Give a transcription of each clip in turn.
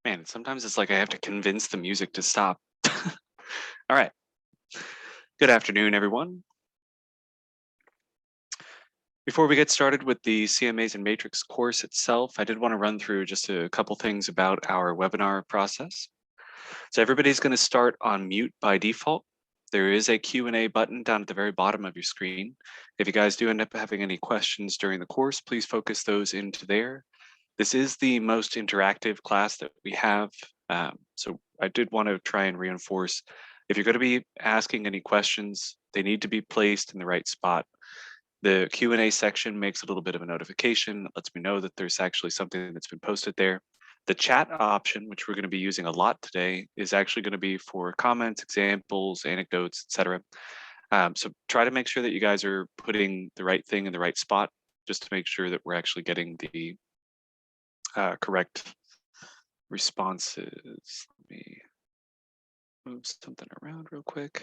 Man, sometimes it's like I have to convince the music to stop. All right. Good afternoon, everyone. Before we get started with the CMAs and Matrix course itself, I did want to run through just a couple things about our webinar process. So everybody's going to start on mute by default. There is a Q&A button down at the very bottom of your screen. If you guys do end up having any questions during the course, please focus those into there. This is the most interactive class that we have. So I did want to try and reinforce, if you're going to be asking any questions, they need to be placed in the right spot. The Q&A section makes a little bit of a notification, lets me know that there's actually something that's been posted there. The chat option, which we're going to be using a lot today, is actually going to be for comments, examples, anecdotes, etc. So try to make sure that you guys are putting the right thing in the right spot, just to make sure that we're actually getting the correct responses. Let me move something around real quick.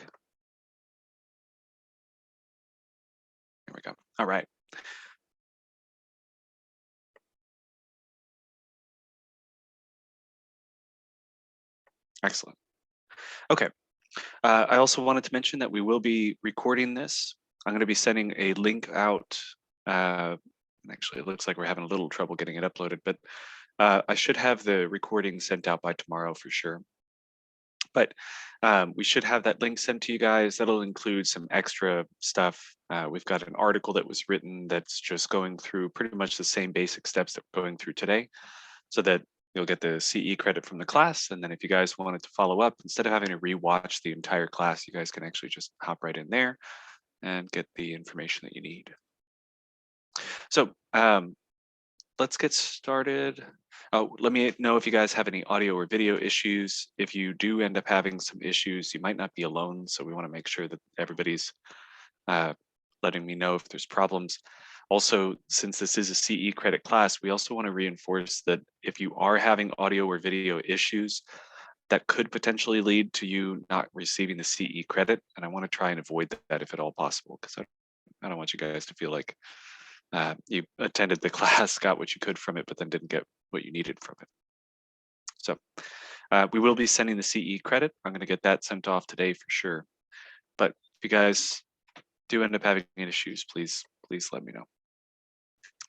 There we go. All right. Excellent. Okay. I also wanted to mention that we will be recording this. I'm going to be sending a link out. Actually, it looks like we're having a little trouble getting it uploaded, but I should have the recording sent out by tomorrow for sure. But we should have that link sent to you guys. That'll include some extra stuff. We've got an article that was written that's just going through pretty much the same basic steps that we're going through today, so that you'll get the CE credit from the class. And then if you guys wanted to follow up, instead of having to rewatch the entire class, you guys can actually just hop right in there and get the information that you need. So let's get started. Oh, let me know if you guys have any audio or video issues. If you do end up having some issues, you might not be alone. So we want to make sure that everybody's letting me know if there's problems. Also, since this is a CE credit class, we also want to reinforce that if you are having audio or video issues, that could potentially lead to you not receiving the CE credit. And I want to try and avoid that if at all possible, because I don't want you guys to feel like you attended the class, got what you could from it, but then didn't get what you needed from it. So we will be sending the CE credit. I'm going to get that sent off today for sure. But if you guys do end up having issues, please let me know.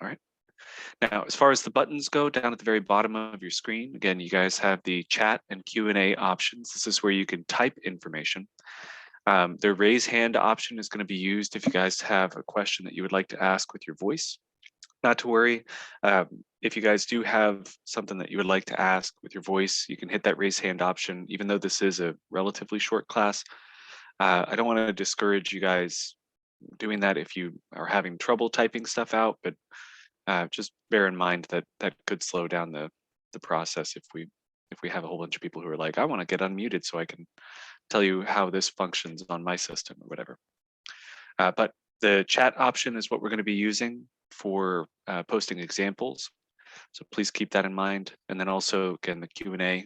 All right. Now, as far as the buttons go, down at the very bottom of your screen, again, you guys have the chat and Q&A options. This is where you can type information. The raise hand option is going to be used if you guys have a question that you would like to ask with your voice. Not to worry, if you guys do have something that you would like to ask with your voice, you can hit that raise hand option. Even though this is a relatively short class, I don't want to discourage you guys doing that if you are having trouble typing stuff out, but just bear in mind that that could slow down the process if we have a whole bunch of people who are like, I want to get unmuted so I can tell you how this functions on my system or whatever. But the chat option is what we're going to be using for posting examples. So please keep that in mind. And then also, again, the Q&A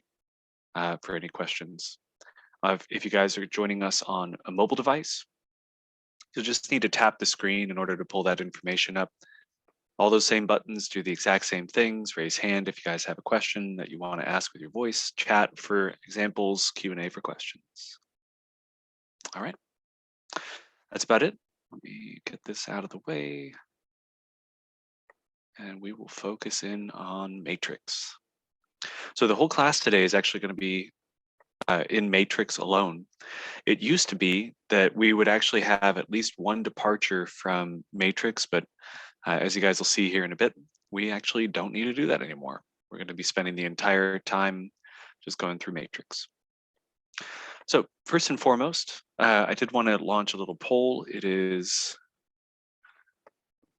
for any questions. If you guys are joining us on a mobile device, you'll just need to tap the screen in order to pull that information up. All those same buttons do the exact same things. Raise hand if you guys have a question that you want to ask with your voice, chat for examples, Q&A for questions. All right, that's about it. Let me get this out of the way. And we will focus in on matrix. So the whole class today is actually going to be in matrix alone. It used to be that we would actually have at least one departure from matrix, but as you guys will see here in a bit, we actually don't need to do that anymore. We're going to be spending the entire time just going through matrix. So first and foremost, I did want to launch a little poll. It is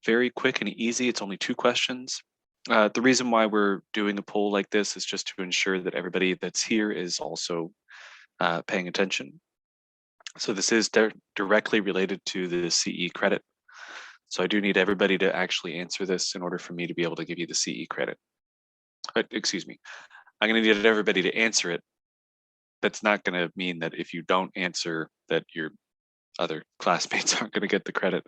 very quick and easy. It's only 2 questions. The reason why we're doing a poll like this is just to ensure that everybody that's here is also paying attention. So this is directly related to the CE credit. So I do need everybody to actually answer this in order for me to be able to give you the CE credit. Excuse me. I'm going to need everybody to answer it. That's not going to mean that if you don't answer that your other classmates aren't going to get the credit.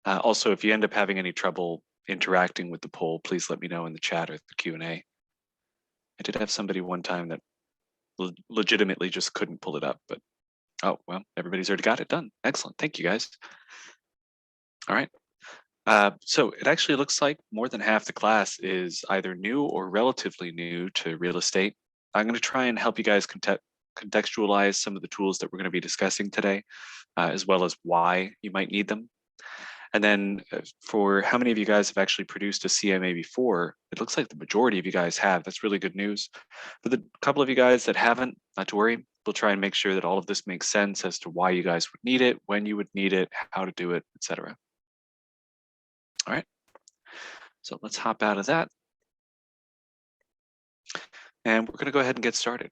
Also, if you end up having any trouble interacting with the poll, please let me know in the chat or the Q&A. I did have somebody one time that legitimately just couldn't pull it up, but oh, well, everybody's already got it done. Excellent. Thank you, guys. All right. So it actually looks like more than half the class is either new or relatively new to real estate. I'm going to try and help you guys contextualize some of the tools that we're going to be discussing today, as well as why you might need them. And then for how many of you guys have actually produced a CMA before, it looks like the majority of you guys have. That's really good news. For the couple of you guys that haven't, not to worry. We'll try and make sure that all of this makes sense as to why you guys would need it, when you would need it, how to do it, etc. All right. So let's hop out of that. And we're going to go ahead and get started.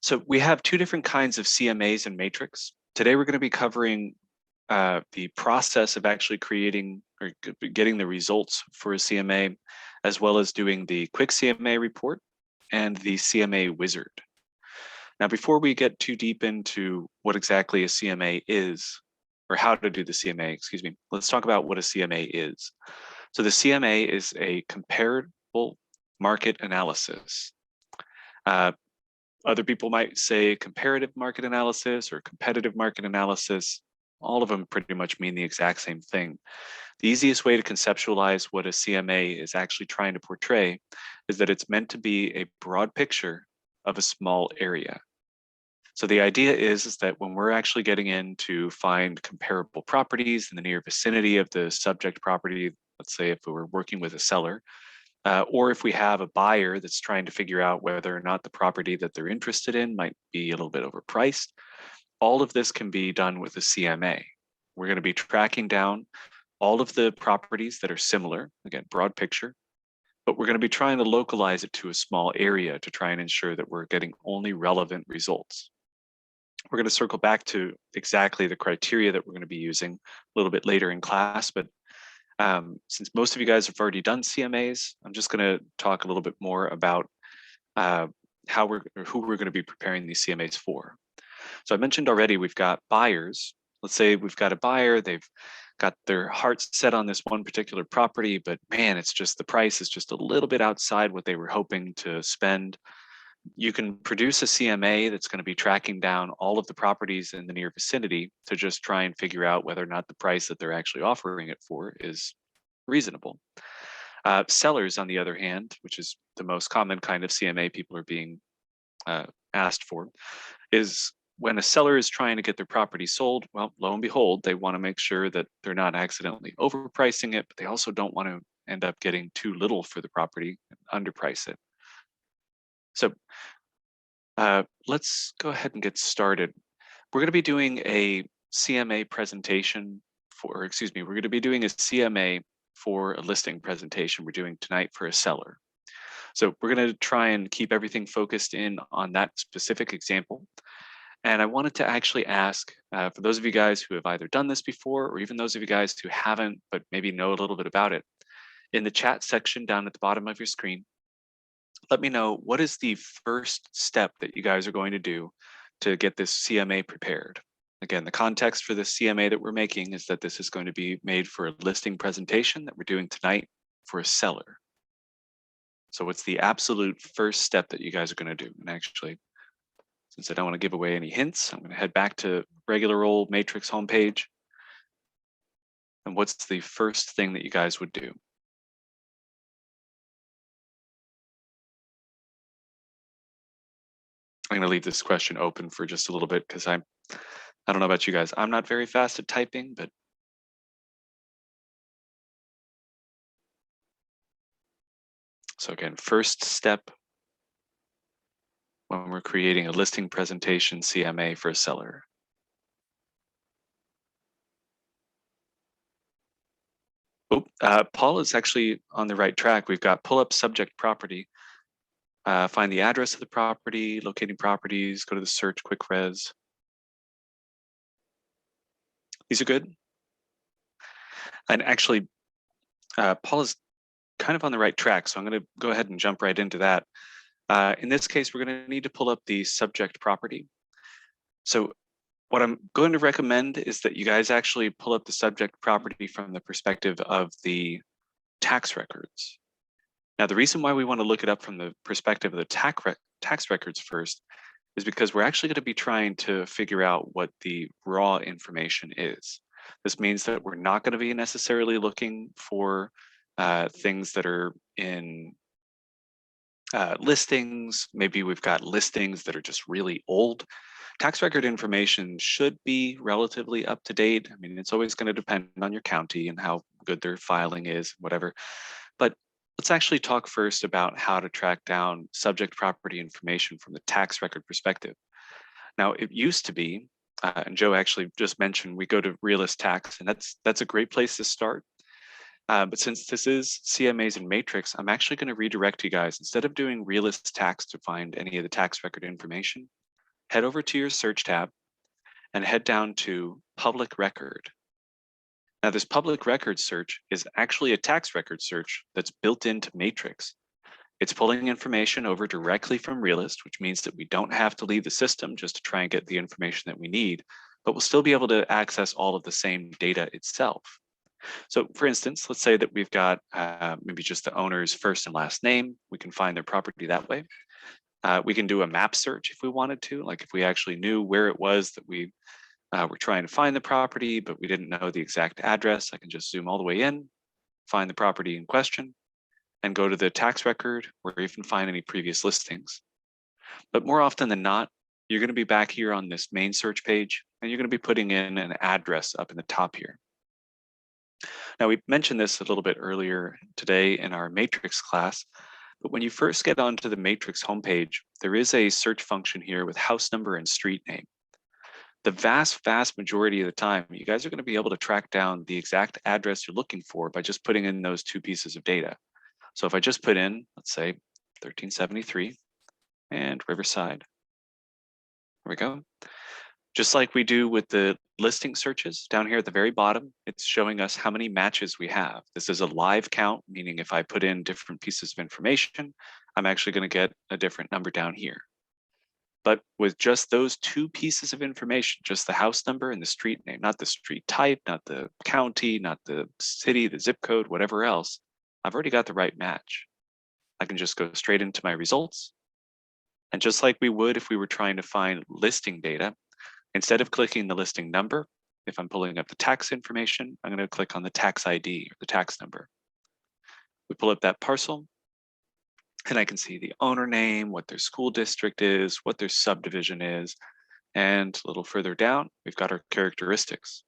So we have two different kinds of CMAs and matrix. Today we're going to be covering the process of actually creating or getting the results for a CMA, as well as doing the quick CMA report and the CMA wizard. Now, before we get too deep into what exactly a CMA is, or how to do the CMA, excuse me, let's talk about what a CMA is. So the CMA is a comparable market analysis. Other people might say comparative market analysis or competitive market analysis. All of them pretty much mean the exact same thing. The easiest way to conceptualize what a CMA is actually trying to portray is that it's meant to be a broad picture of a small area. So the idea is that when we're actually getting in to find comparable properties in the near vicinity of the subject property, let's say if we were working with a seller, or if we have a buyer that's trying to figure out whether or not the property that they're interested in might be a little bit overpriced, all of this can be done with a CMA. We're going to be tracking down all of the properties that are similar, again, broad picture, but we're going to be trying to localize it to a small area to try and ensure that we're getting only relevant results. We're going to circle back to exactly the criteria that we're going to be using a little bit later in class, but since most of you guys have already done CMAs, I'm just going to talk a little bit more about who we're going to be preparing these CMAs for. So I mentioned already we've got buyers. Let's say we've got a buyer, they've got their hearts set on this one particular property, but man, it's just the price is just a little bit outside what they were hoping to spend. You can produce a CMA that's going to be tracking down all of the properties in the near vicinity to just try and figure out whether or not the price that they're actually offering it for is reasonable. Sellers, on the other hand, which is the most common kind of CMA people are being asked for, is when a seller is trying to get their property sold, well, lo and behold, they want to make sure that they're not accidentally overpricing it, but they also don't want to end up getting too little for the property and underprice it. So let's go ahead and get started. We're going to be doing a CMA presentation for, excuse me, we're going to be doing a CMA for a listing presentation we're doing tonight for a seller. So we're going to try and keep everything focused in on that specific example. And I wanted to actually ask, for those of you guys who have either done this before, or even those of you guys who haven't, but maybe know a little bit about it, in the chat section down at the bottom of your screen, let me know what is the first step that you guys are going to do to get this CMA prepared. Again, the context for this CMA that we're making is that this is going to be made for a listing presentation that we're doing tonight for a seller. So what's the absolute first step that you guys are going to do? And actually, since I don't want to give away any hints, I'm going to head back to regular old Matrix homepage. And what's the first thing that you guys would do? I'm going to leave this question open for just a little bit because I don't know about you guys. I'm not very fast at typing, but so again, first step when we're creating a listing presentation CMA for a seller. Oh, Paul is actually on the right track. We've got pull up subject property, find the address of the property, locating properties, go to the search quick res. These are good. And actually, Paul is kind of on the right track, so I'm going to go ahead and jump right into that. In this case, we're going to need to pull up the subject property. So what I'm going to recommend is that you guys actually pull up the subject property from the perspective of the tax records. Now, the reason why we want to look it up from the perspective of the tax records first is because we're actually going to be trying to figure out what the raw information is. This means that we're not going to be necessarily looking for things that are in listings. Maybe we've got listings that are just really old. Tax record information should be relatively up to date. I mean, it's always going to depend on your county and how good their filing is, whatever. But let's actually talk first about how to track down subject property information from the tax record perspective. Now, it used to be, and Joe actually just mentioned, we go to Realist Tax, and that's a great place to start. But since this is CMAs and Matrix, I'm actually going to redirect you guys. Instead of doing Realist Tax to find any of the tax record information, head over to your search tab and head down to Public Record. Now, this public record search is actually a tax record search that's built into Matrix. It's pulling information over directly from Realist, which means that we don't have to leave the system just to try and get the information that we need, but we'll still be able to access all of the same data itself. So for instance, let's say that we've got maybe just the owner's first and last name. We can find their property that way. We can do a map search if we wanted to, like if we actually knew where it was that we were trying to find the property, but we didn't know the exact address. I can just zoom all the way in, find the property in question, and go to the tax record or even find any previous listings. But more often than not, you're going to be back here on this main search page, and you're going to be putting in an address up in the top here. Now, we mentioned this a little bit earlier today in our Matrix class, but when you first get onto the Matrix homepage, there is a search function here with house number and street name. The vast majority of the time, you guys are going to be able to track down the exact address you're looking for by just putting in those two pieces of data. So if I just put in, let's say 1373 and Riverside, there we go. Just like we do with the listing searches down here at the very bottom, it's showing us how many matches we have. This is a live count, meaning if I put in different pieces of information, I'm actually going to get a different number down here. But with just those two pieces of information, just the house number and the street name, not the street type, not the county, not the city, the zip code, whatever else, I've already got the right match. I can just go straight into my results. And just like we would if we were trying to find listing data, instead of clicking the listing number, if I'm pulling up the tax information, I'm going to click on the tax ID or the tax number. We pull up that parcel, and I can see the owner name, what their school district is, what their subdivision is, and a little further down, we've got our characteristics.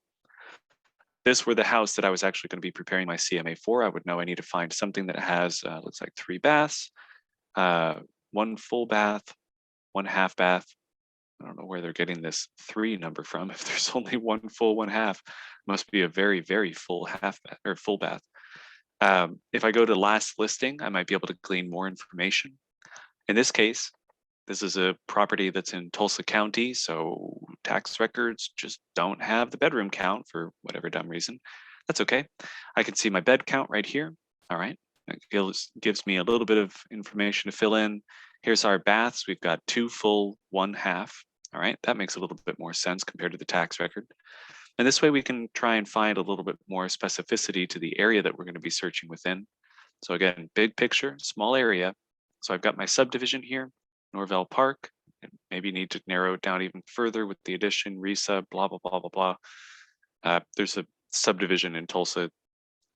If this were the house that I was actually going to be preparing my CMA for, I would know I need to find something that has, looks like 3 baths, 1 full bath, 1 half bath. I don't know where they're getting this 3 number from. If there's only 1 full, 1 half, must be a very full half bath or full bath. If I go to last listing, I might be able to glean more information. In this case, this is a property that's in Tulsa County, so tax records just don't have the bedroom count for whatever dumb reason. That's okay. I can see my bed count right here. All right. It gives me a little bit of information to fill in. Here's our baths. We've got 2 full, 1 half. All right. That makes a little bit more sense compared to the tax record. And this way we can try and find a little bit more specificity to the area that we're going to be searching within. So again, big picture, small area. So I've got my subdivision here, Norvell Park, and maybe need to narrow it down even further with the addition, resub, blah, blah, blah, blah, blah. There's a subdivision in Tulsa,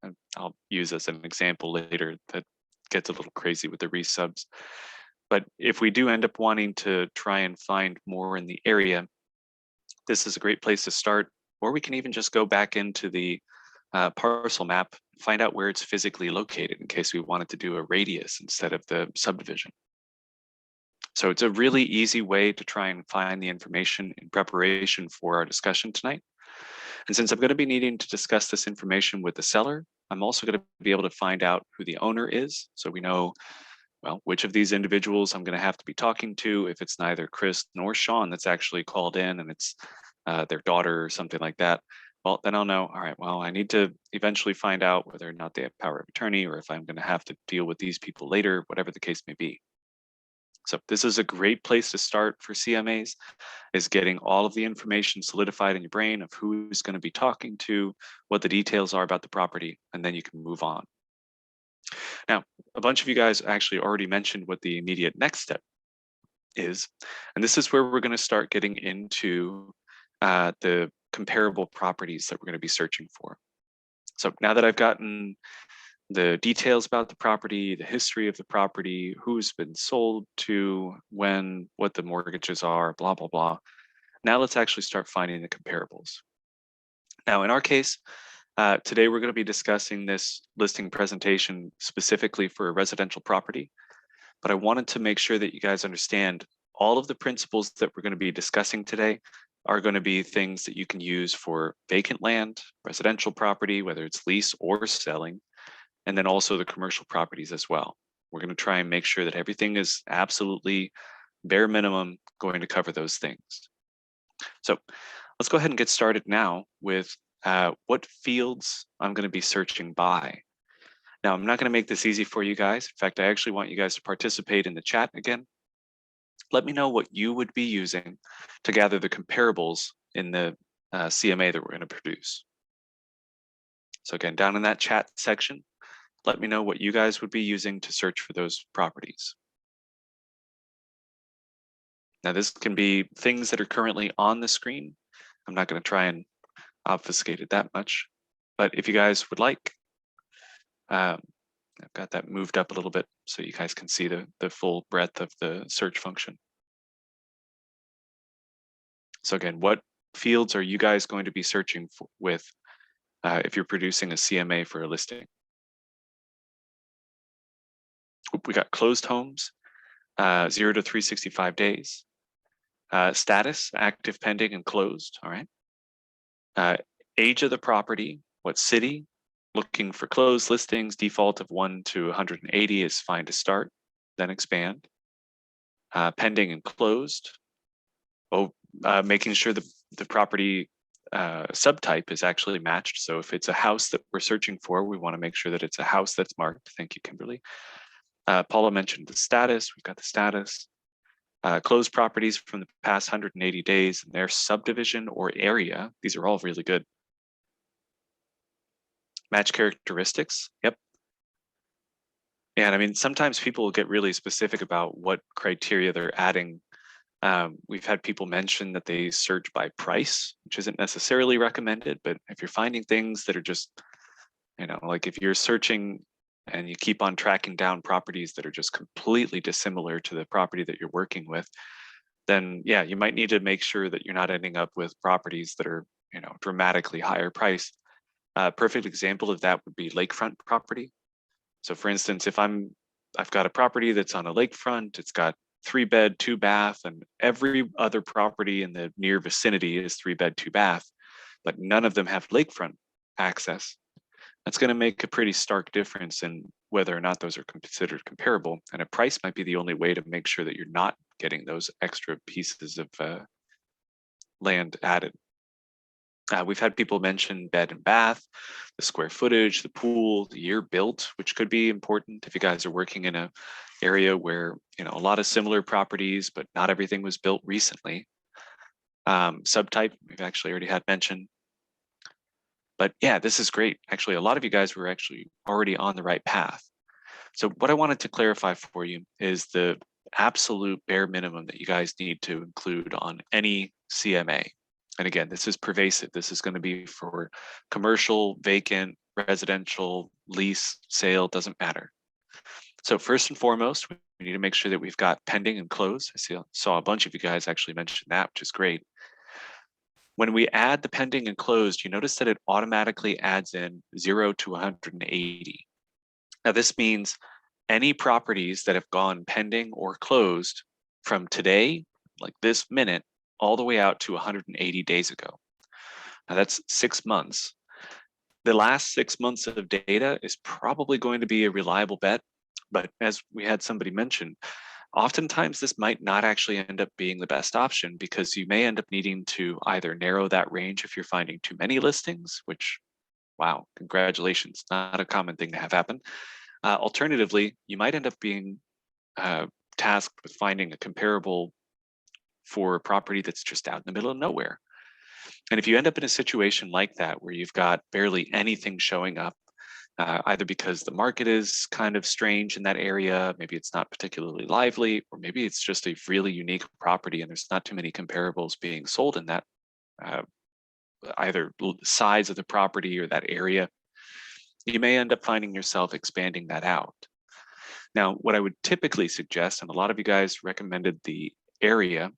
and I'll use as an example later, that gets a little crazy with the resubs. But if we do end up wanting to try and find more in the area, this is a great place to start. Or we can even just go back into the parcel map, find out where it's physically located in case we wanted to do a radius instead of the subdivision. So it's a really easy way to try and find the information in preparation for our discussion tonight. And since I'm going to be needing to discuss this information with the seller, I'm also going to be able to find out who the owner is. So we know, well, which of these individuals I'm going to have to be talking to if it's neither Chris nor Sean that's actually called in and it's their daughter or something like that. Well, then I'll know, all right, well, I need to eventually find out whether or not they have power of attorney or if I'm going to have to deal with these people later, whatever the case may be. So this is a great place to start for CMAs, is getting all of the information solidified in your brain of who's going to be talking to, what the details are about the property, and then you can move on. Now, a bunch of you guys actually already mentioned what the immediate next step is, and this is where we're going to start getting into the comparable properties that we're going to be searching for. So now that I've gotten the details about the property, the history of the property, who's been sold to, when, what the mortgages are, blah, blah, blah. Now let's actually start finding the comparables. Now, in our case, today we're going to be discussing this listing presentation specifically for a residential property, but I wanted to make sure that you guys understand all of the principles that we're going to be discussing today are going to be things that you can use for vacant land, residential property, whether it's lease or selling, and then also the commercial properties as well. We're going to try and make sure that everything is absolutely bare minimum going to cover those things. So let's go ahead and get started now with what fields I'm going to be searching by. Now, I'm not going to make this easy for you guys. In fact, I actually want you guys to participate in the chat again. Let me know what you would be using to gather the comparables in the CMA that we're going to produce. So again, down in that chat section, let me know what you guys would be using to search for those properties. Now, this can be things that are currently on the screen. I'm not going to try and obfuscate it that much, but if you guys would like, I've got that moved up a little bit so you guys can see the full breadth of the search function. So again, what fields are you guys going to be searching for with if you're producing a CMA for a listing? We got closed homes, 0 to 365 days. Status, active, pending, and closed, all right. Age of the property, what city? Looking for closed listings, default of 1 to 180 is fine to start, then expand. Pending and closed. Making sure the property subtype is actually matched. So if it's a house that we're searching for, we want to make sure that it's a house that's marked. Thank you, Kimberly. Paula mentioned the status. We've got the status. Closed properties from the past 180 days and their subdivision or area. These are all really good. Match characteristics. Yep. And I mean, sometimes people will get really specific about what criteria they're adding. We've had people mention that they search by price, which isn't necessarily recommended, but if you're finding things that are just, like if you're searching and you keep on tracking down properties that are just completely dissimilar to the property that you're working with, then yeah, you might need to make sure that you're not ending up with properties that are, dramatically higher priced. Perfect example of that would be lakefront property. So for instance, if I've got a property that's on a lakefront, it's got 3-bed, 2-bath, and every other property in the near vicinity is 3-bed, 2-bath, but none of them have lakefront access. That's going to make a pretty stark difference in whether or not those are considered comparable. And a price might be the only way to make sure that you're not getting those extra pieces of land added. We've had people mention bed and bath, the square footage, the pool, the year built, which could be important if you guys are working in an area where, a lot of similar properties, but not everything was built recently. Subtype, we've actually already had mention. But yeah, this is great. Actually, a lot of you guys were actually already on the right path. So what I wanted to clarify for you is the absolute bare minimum that you guys need to include on any CMA. And again, this is pervasive. This is going to be for commercial, vacant, residential, lease, sale, doesn't matter. So first and foremost, we need to make sure that we've got pending and closed. I saw a bunch of you guys actually mention that, which is great. When we add the pending and closed, you notice that it automatically adds in 0 to 180. Now this means any properties that have gone pending or closed from today, like this minute, all the way out to 180 days ago. Now that's 6 months. The last 6 months of data is probably going to be a reliable bet, but as we had somebody mention, oftentimes this might not actually end up being the best option because you may end up needing to either narrow that range if you're finding too many listings, which, wow, congratulations, not a common thing to have happen. Alternatively, you might end up being tasked with finding a comparable for a property that's just out in the middle of nowhere. And if you end up in a situation like that where you've got barely anything showing up, either because the market is kind of strange in that area, maybe it's not particularly lively, or maybe it's just a really unique property and there's not too many comparables being sold in that either size of the property or that area. You may end up finding yourself expanding that out. Now, what I would typically suggest, and a lot of you guys recommended the area,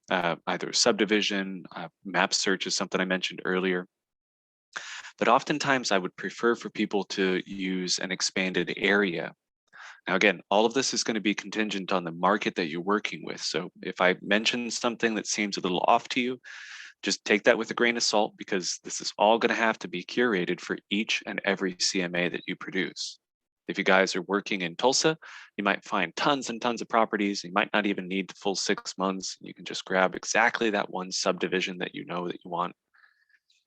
either subdivision, map search is something I mentioned earlier, but oftentimes I would prefer for people to use an expanded area. Now, again, all of this is going to be contingent on the market that you're working with. So if I mention something that seems a little off to you, just take that with a grain of salt, because this is all going to have to be curated for each and every CMA that you produce. If you guys are working in Tulsa, you might find tons and tons of properties. You might not even need the full 6 months. You can just grab exactly that one subdivision that you know that you want.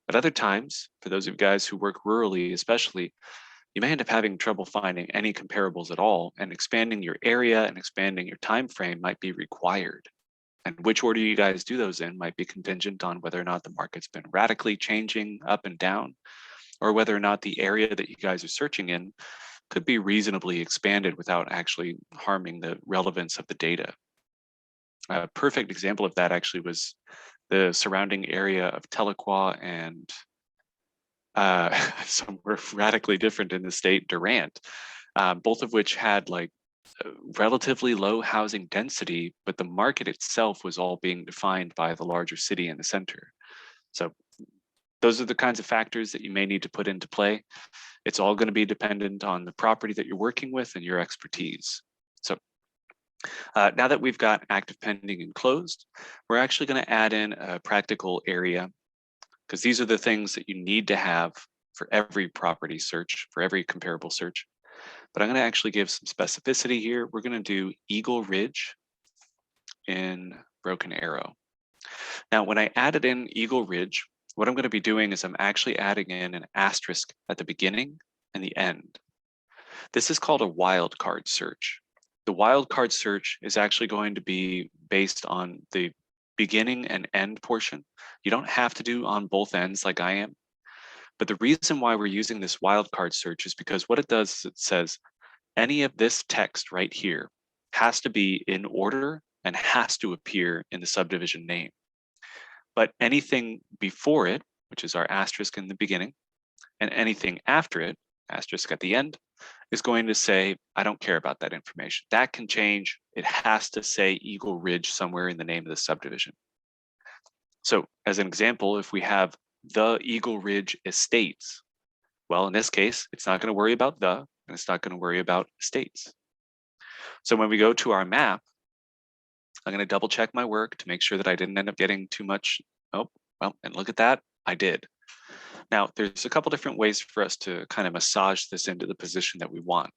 But other times, for those of you guys who work rurally especially, you may end up having trouble finding any comparables at all, and expanding your area and expanding your time frame might be required. And which order you guys do those in might be contingent on whether or not the market's been radically changing up and down, or whether or not the area that you guys are searching in could be reasonably expanded without actually harming the relevance of the data. A perfect example of that actually was the surrounding area of Tahlequah and somewhere radically different in the state, Durant, both of which had like relatively low housing density, but the market itself was all being defined by the larger city in the center. So those are the kinds of factors that you may need to put into play. It's all going to be dependent on the property that you're working with and your expertise. So now that we've got active pending and closed, we're actually going to add in a practical area, because these are the things that you need to have for every property search, for every comparable search. But I'm going to actually give some specificity here. We're going to do Eagle Ridge in Broken Arrow. Now, when I added in Eagle Ridge, what I'm going to be doing is I'm actually adding in an asterisk at the beginning and the end. This is called a wildcard search. The wildcard search is actually going to be based on the beginning and end portion. You don't have to do on both ends like I am. But the reason why we're using this wildcard search is because what it does is it says any of this text right here has to be in order and has to appear in the subdivision name. But anything before it, which is our asterisk in the beginning, and anything after it, asterisk at the end, is going to say, I don't care about that information. That can change. It has to say Eagle Ridge somewhere in the name of the subdivision. So as an example, if we have the Eagle Ridge Estates, well, in this case, it's not going to worry about the, and it's not going to worry about estates. So when we go to our map, I'm going to double check my work to make sure that I didn't end up getting too much. Oh, well, and look at that, I did. Now, there's a couple different ways for us to kind of massage this into the position that we want.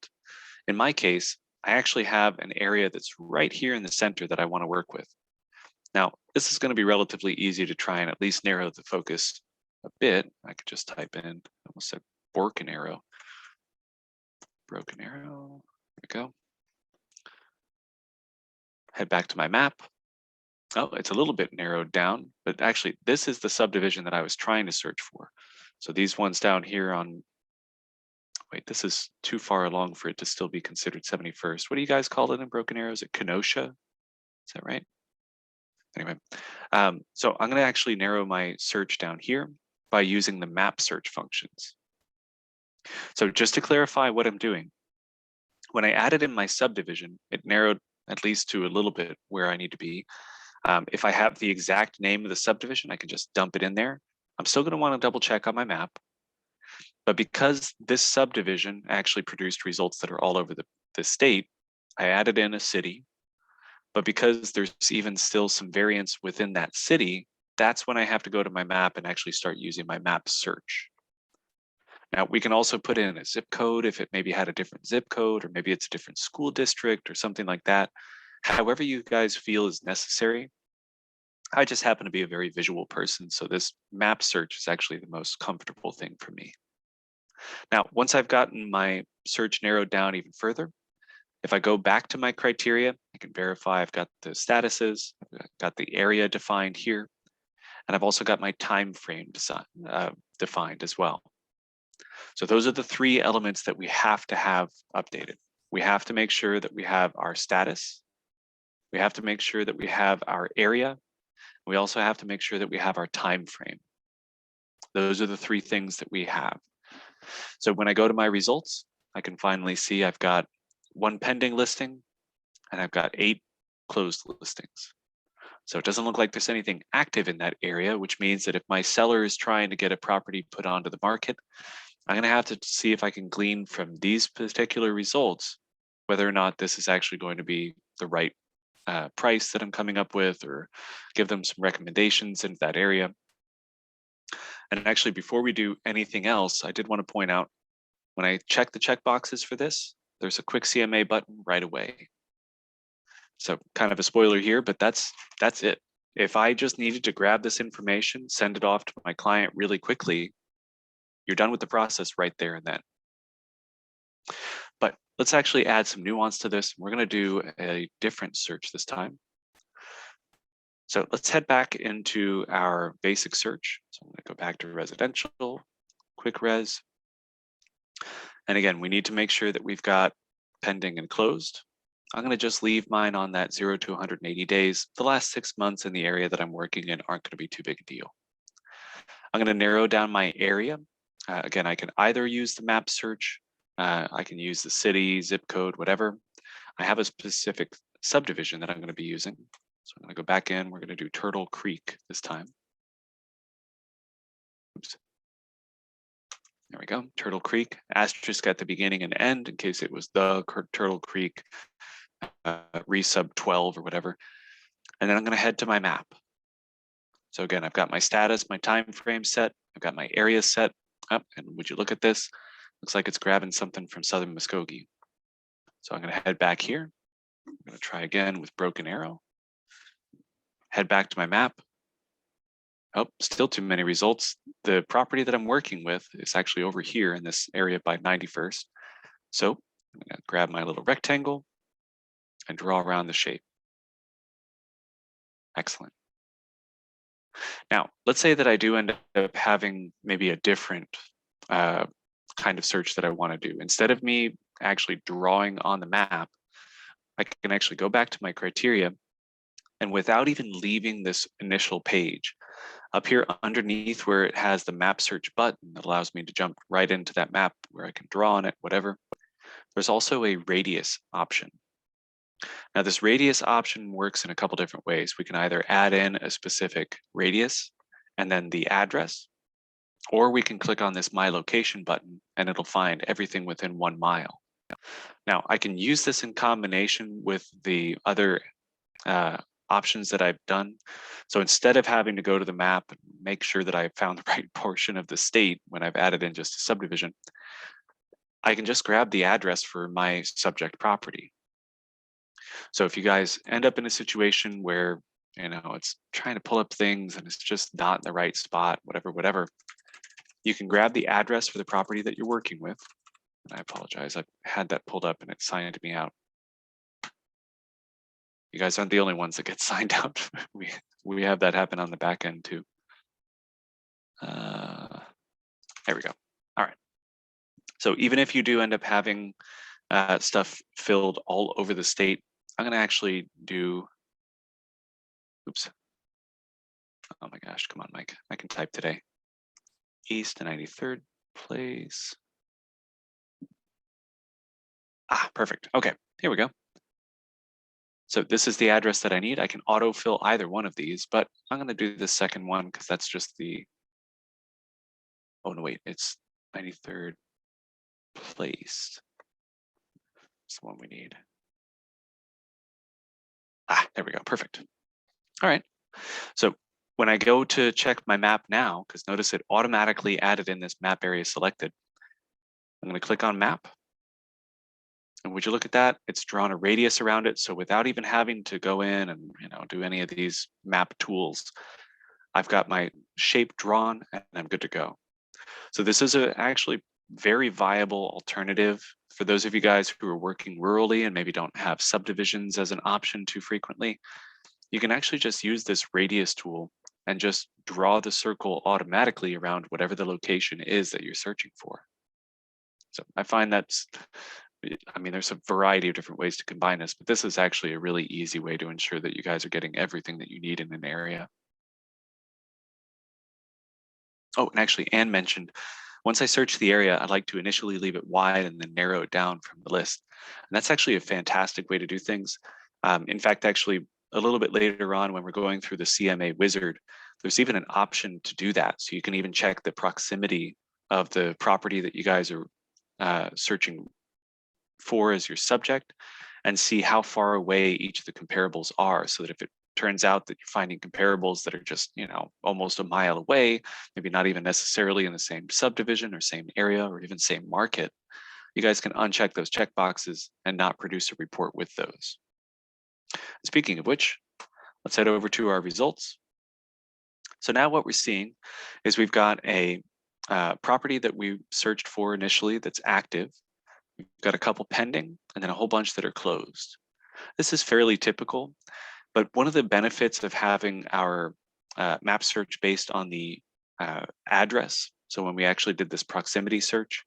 In my case, I actually have an area that's right here in the center that I want to work with. Now, this is going to be relatively easy to try and at least narrow the focus a bit. I could just type in, I almost said Broken Arrow. Broken Arrow, there we go. Head back to my map. Oh, it's a little bit narrowed down, but actually this is the subdivision that I was trying to search for. So these ones down here on, wait, this is too far along for it to still be considered 71st. What do you guys call it in Broken Arrow? Is it Kenosha? Is that right? Anyway, so I'm going to actually narrow my search down here by using the map search functions. So just to clarify what I'm doing, when I added in my subdivision, it narrowed at least to a little bit where I need to be. If I have the exact name of the subdivision, I can just dump it in there. I'm still going to want to double check on my map. But because this subdivision actually produced results that are all over the state, I added in a city. But because there's even still some variance within that city, that's when I have to go to my map and actually start using my map search. Now, we can also put in a zip code if it maybe had a different zip code, or maybe it's a different school district or something like that. However you guys feel is necessary. I just happen to be a very visual person, so this map search is actually the most comfortable thing for me. Now, once I've gotten my search narrowed down even further, if I go back to my criteria, I can verify I've got the statuses, I've got the area defined here, and I've also got my time frame defined as well. So those are the three elements that we have to have updated. We have to make sure that we have our status. We have to make sure that we have our area. We also have to make sure that we have our time frame. Those are the three things that we have. So when I go to my results, I can finally see I've got 1 pending listing and I've got 8 closed listings. So it doesn't look like there's anything active in that area, which means that if my seller is trying to get a property put onto the market, I'm going to have to see if I can glean from these particular results whether or not this is actually going to be the right price that I'm coming up with, or give them some recommendations in that area. And actually, before we do anything else, I did want to point out, when I check the checkboxes for this, there's a quick CMA button right away. So kind of a spoiler here, but that's it. If I just needed to grab this information, send it off to my client really quickly, you're done with the process right there and then. But let's actually add some nuance to this. We're going to do a different search this time. So let's head back into our basic search. So I'm going to go back to residential, quick res. And again, we need to make sure that we've got pending and closed. I'm going to just leave mine on that 0 to 180 days. The last 6 months in the area that I'm working in aren't going to be too big a deal. I'm going to narrow down my area. Again, I can either use the map search, I can use the city, zip code, whatever. I have a specific subdivision that I'm going to be using. So I'm going to go back in. We're going to do Turtle Creek this time. Oops. There we go. Turtle Creek, asterisk at the beginning and end in case it was the Turtle Creek resub 12 or whatever. And then I'm going to head to my map. So again, I've got my status, my time frame set. I've got my area set up. And would you look at this? Looks like it's grabbing something from Southern Muskogee. So I'm going to head back here. I'm going to try again with broken arrow. Head back to my map. Oh, still too many results. The property that I'm working with is actually over here in this area by 91st. So I'm going to grab my little rectangle and draw around the shape. Excellent. Now, let's say that I do end up having maybe a different kind of search that I want to do. Instead of me actually drawing on the map, I can actually go back to my criteria, and without even leaving this initial page, up here underneath where it has the map search button that allows me to jump right into that map where I can draw on it, whatever, there's also a radius option. Now this radius option works in a couple different ways. We can either add in a specific radius and then the address, or we can click on this My Location button and it'll find everything within 1 mile. Now I can use this in combination with the other options that I've done. So instead of having to go to the map and make sure that I've found the right portion of the state when I've added in just a subdivision, I can just grab the address for my subject property. So if you guys end up in a situation where, it's trying to pull up things and it's just not in the right spot, whatever, you can grab the address for the property that you're working with. And I apologize, I've had that pulled up and it signed me out. You guys aren't the only ones that get signed out. we have that happen on the back end too. There we go. All right. So even if you do end up having stuff filled all over the state, I'm going to actually do, oops. Oh my gosh, come on, Mike. I can type today. East to 93rd place. Perfect. Okay, here we go. So this is the address that I need. I can autofill either one of these, but I'm going to do the second one because that's just the, oh no, wait, it's 93rd place. It's the one we need. There we go, perfect. All right, so when I go to check my map now, because notice it automatically added in this map area selected, I'm going to click on map. And would you look at that? It's drawn a radius around it. So without even having to go in and do any of these map tools, I've got my shape drawn and I'm good to go. So this is a actually very viable alternative for those of you guys who are working rurally and maybe don't have subdivisions as an option too frequently. You can actually just use this radius tool and just draw the circle automatically around whatever the location is that you're searching for. So I find that's, I mean, there's a variety of different ways to combine this, but this is actually a really easy way to ensure that you guys are getting everything that you need in an area. Oh, and actually, Anne mentioned, once I search the area, I like to initially leave it wide and then narrow it down from the list. And that's actually a fantastic way to do things. In fact, actually, a little bit later on when we're going through the CMA wizard, there's even an option to do that. So you can even check the proximity of the property that you guys are searching for as your subject and see how far away each of the comparables are, so that if it turns out that you're finding comparables that are just, almost a mile away, maybe not even necessarily in the same subdivision or same area or even same market, you guys can uncheck those checkboxes and not produce a report with those. Speaking of which, let's head over to our results. So now what we're seeing is we've got a property that we searched for initially that's active. We've got a couple pending and then a whole bunch that are closed. This is fairly typical, but one of the benefits of having our map search based on the address, so when we actually did this proximity search,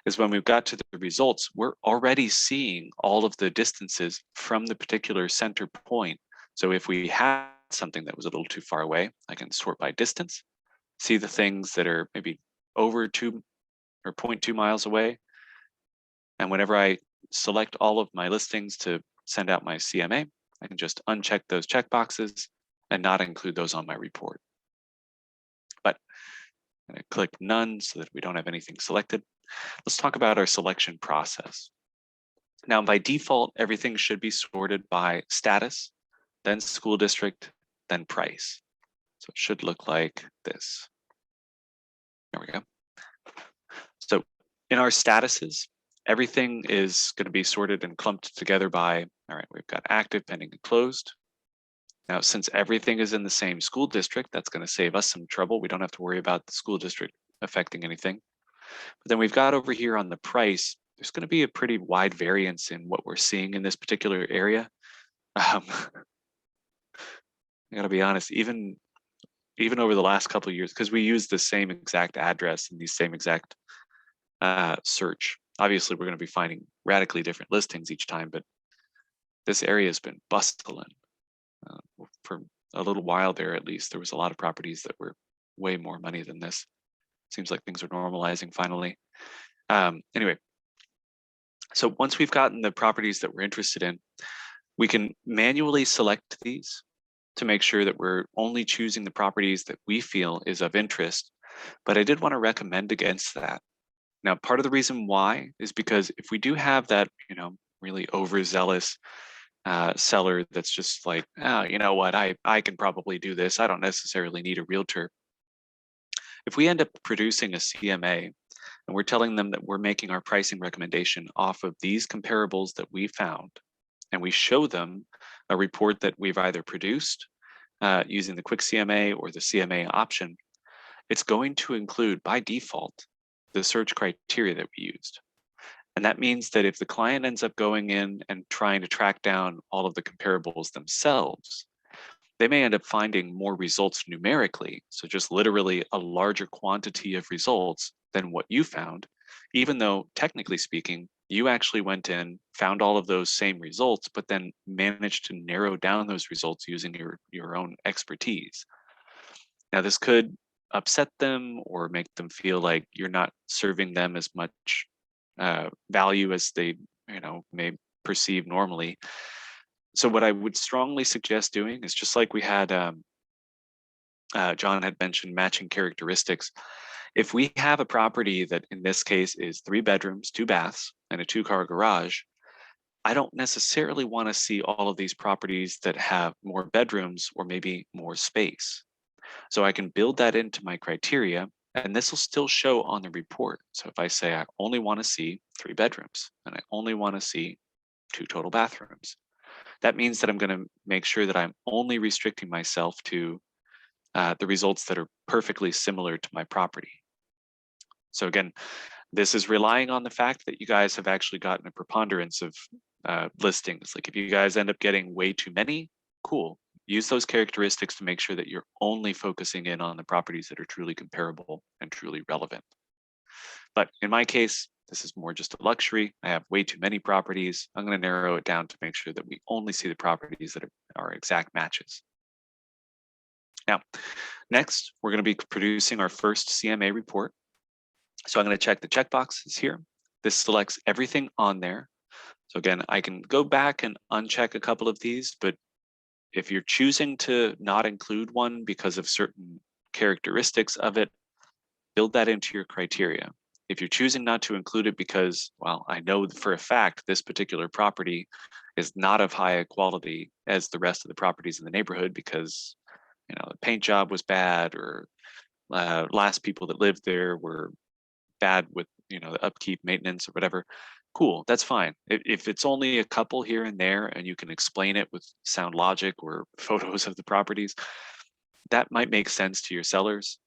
is when we've got to the results, we're already seeing all of the distances from the particular center point. So if we had something that was a little too far away, I can sort by distance, see the things that are maybe over 2 or 0.2 miles away. And whenever I select all of my listings to send out my CMA, I can just uncheck those checkboxes and not include those on my report. But I'm going to click none so that we don't have anything selected. Let's talk about our selection process. Now, by default, everything should be sorted by status, then school district, then price. So it should look like this. There we go. So in our statuses, everything is going to be sorted and clumped together by, all right, we've got active, pending, and closed. Now, since everything is in the same school district, that's going to save us some trouble. We don't have to worry about the school district affecting anything. But then we've got over here on the price, there's going to be a pretty wide variance in what we're seeing in this particular area. I got to be honest, even over the last couple of years, because we use the same exact address and the same exact search. Obviously, we're going to be finding radically different listings each time, but this area has been bustling. For a little while there, at least, there was a lot of properties that were way more money than this. Seems like things are normalizing finally. Anyway, so once we've gotten the properties that we're interested in, we can manually select these to make sure that we're only choosing the properties that we feel is of interest. But I did want to recommend against that. Now, part of the reason why is because if we do have that, really overzealous seller that's just like, oh, you know what, I can probably do this. I don't necessarily need a realtor. If we end up producing a CMA and we're telling them that we're making our pricing recommendation off of these comparables that we found, and we show them a report that we've either produced using the quick CMA or the CMA option, it's going to include by default the search criteria that we used. And that means that if the client ends up going in and trying to track down all of the comparables themselves, they may end up finding more results numerically. So just literally a larger quantity of results than what you found, even though technically speaking, you actually went in, found all of those same results, but then managed to narrow down those results using your own expertise. Now, this could upset them or make them feel like you're not serving them as much value as they may perceive normally. So what I would strongly suggest doing is just like we had John had mentioned matching characteristics. If we have a property that in this case is 3 bedrooms, 2 baths, and a 2-car garage, I don't necessarily want to see all of these properties that have more bedrooms or maybe more space. So I can build that into my criteria, and this will still show on the report. So if I say I only want to see 3 bedrooms and I only want to see 2 total bathrooms, that means that I'm going to make sure that I'm only restricting myself to the results that are perfectly similar to my property. So again, this is relying on the fact that you guys have actually gotten a preponderance of listings. Like if you guys end up getting way too many, cool. Use those characteristics to make sure that you're only focusing in on the properties that are truly comparable and truly relevant. But in my case, this is more just a luxury. I have way too many properties. I'm going to narrow it down to make sure that we only see the properties that are exact matches. Now, next, we're going to be producing our first CMA report. So I'm going to check the checkboxes here. This selects everything on there. So again, I can go back and uncheck a couple of these, but if you're choosing to not include one because of certain characteristics of it, build that into your criteria. If you're choosing not to include it because, well, I know for a fact this particular property is not of high quality as the rest of the properties in the neighborhood because, you know, the paint job was bad, or last people that lived there were bad with, you know, the upkeep, maintenance, or whatever, cool, that's fine. If it's only a couple here and there and you can explain it with sound logic or photos of the properties, that might make sense to your sellers.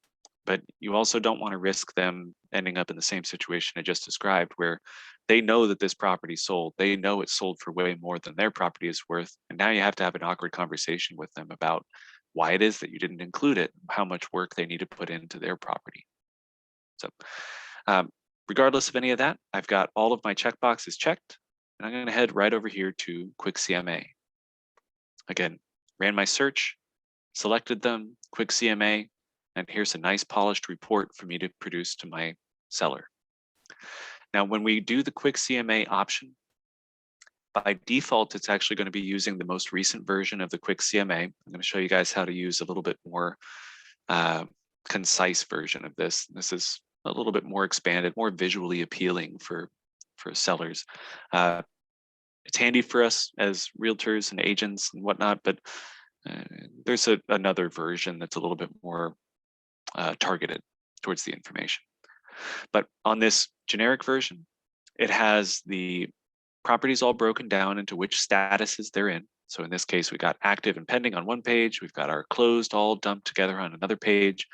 But you also don't want to risk them ending up in the same situation I just described, where they know that this property sold, they know it's sold for way more than their property is worth, and now you have to have an awkward conversation with them about why it is that you didn't include it, how much work they need to put into their property. So regardless of any of that, I've got all of my checkboxes checked, and I'm going to head right over here to Quick CMA. Again, ran my search, selected them, Quick CMA, and here's a nice polished report for me to produce to my seller. Now, when we do the Quick CMA option, by default, it's actually going to be using the most recent version of the Quick CMA. I'm going to show you guys how to use a little bit more concise version of this. This is a little bit more expanded, more visually appealing for sellers. It's handy for us as realtors and agents and whatnot, but there's another version that's a little bit more targeted towards the information. But on this generic version, it has the properties all broken down into which statuses they're in. So in this case, we got active and pending on one page. We've got our closed all dumped together on another page.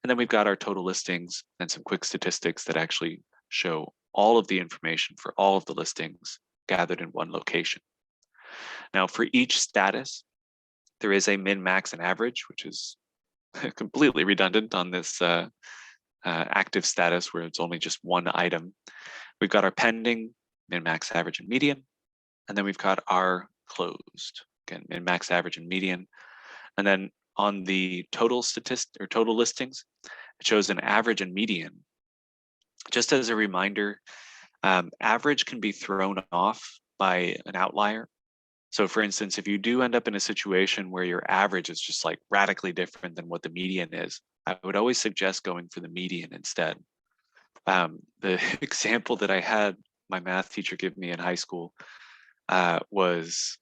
And then we've got our total listings and some quick statistics that actually show all of the information for all of the listings gathered in one location. Now, for each status, there is a min, max, and average, which is completely redundant on this active status where it's only just one item. We've got our pending, min, max, average, and median. And then we've got our closed, again, min, max, average, and median. And then on the total statistic or total listings, it shows an average and median. Just as a reminder, average can be thrown off by an outlier. So for instance, if you do end up in a situation where your average is just like radically different than what the median is, I would always suggest going for the median instead. The example that I had my math teacher give me in high school was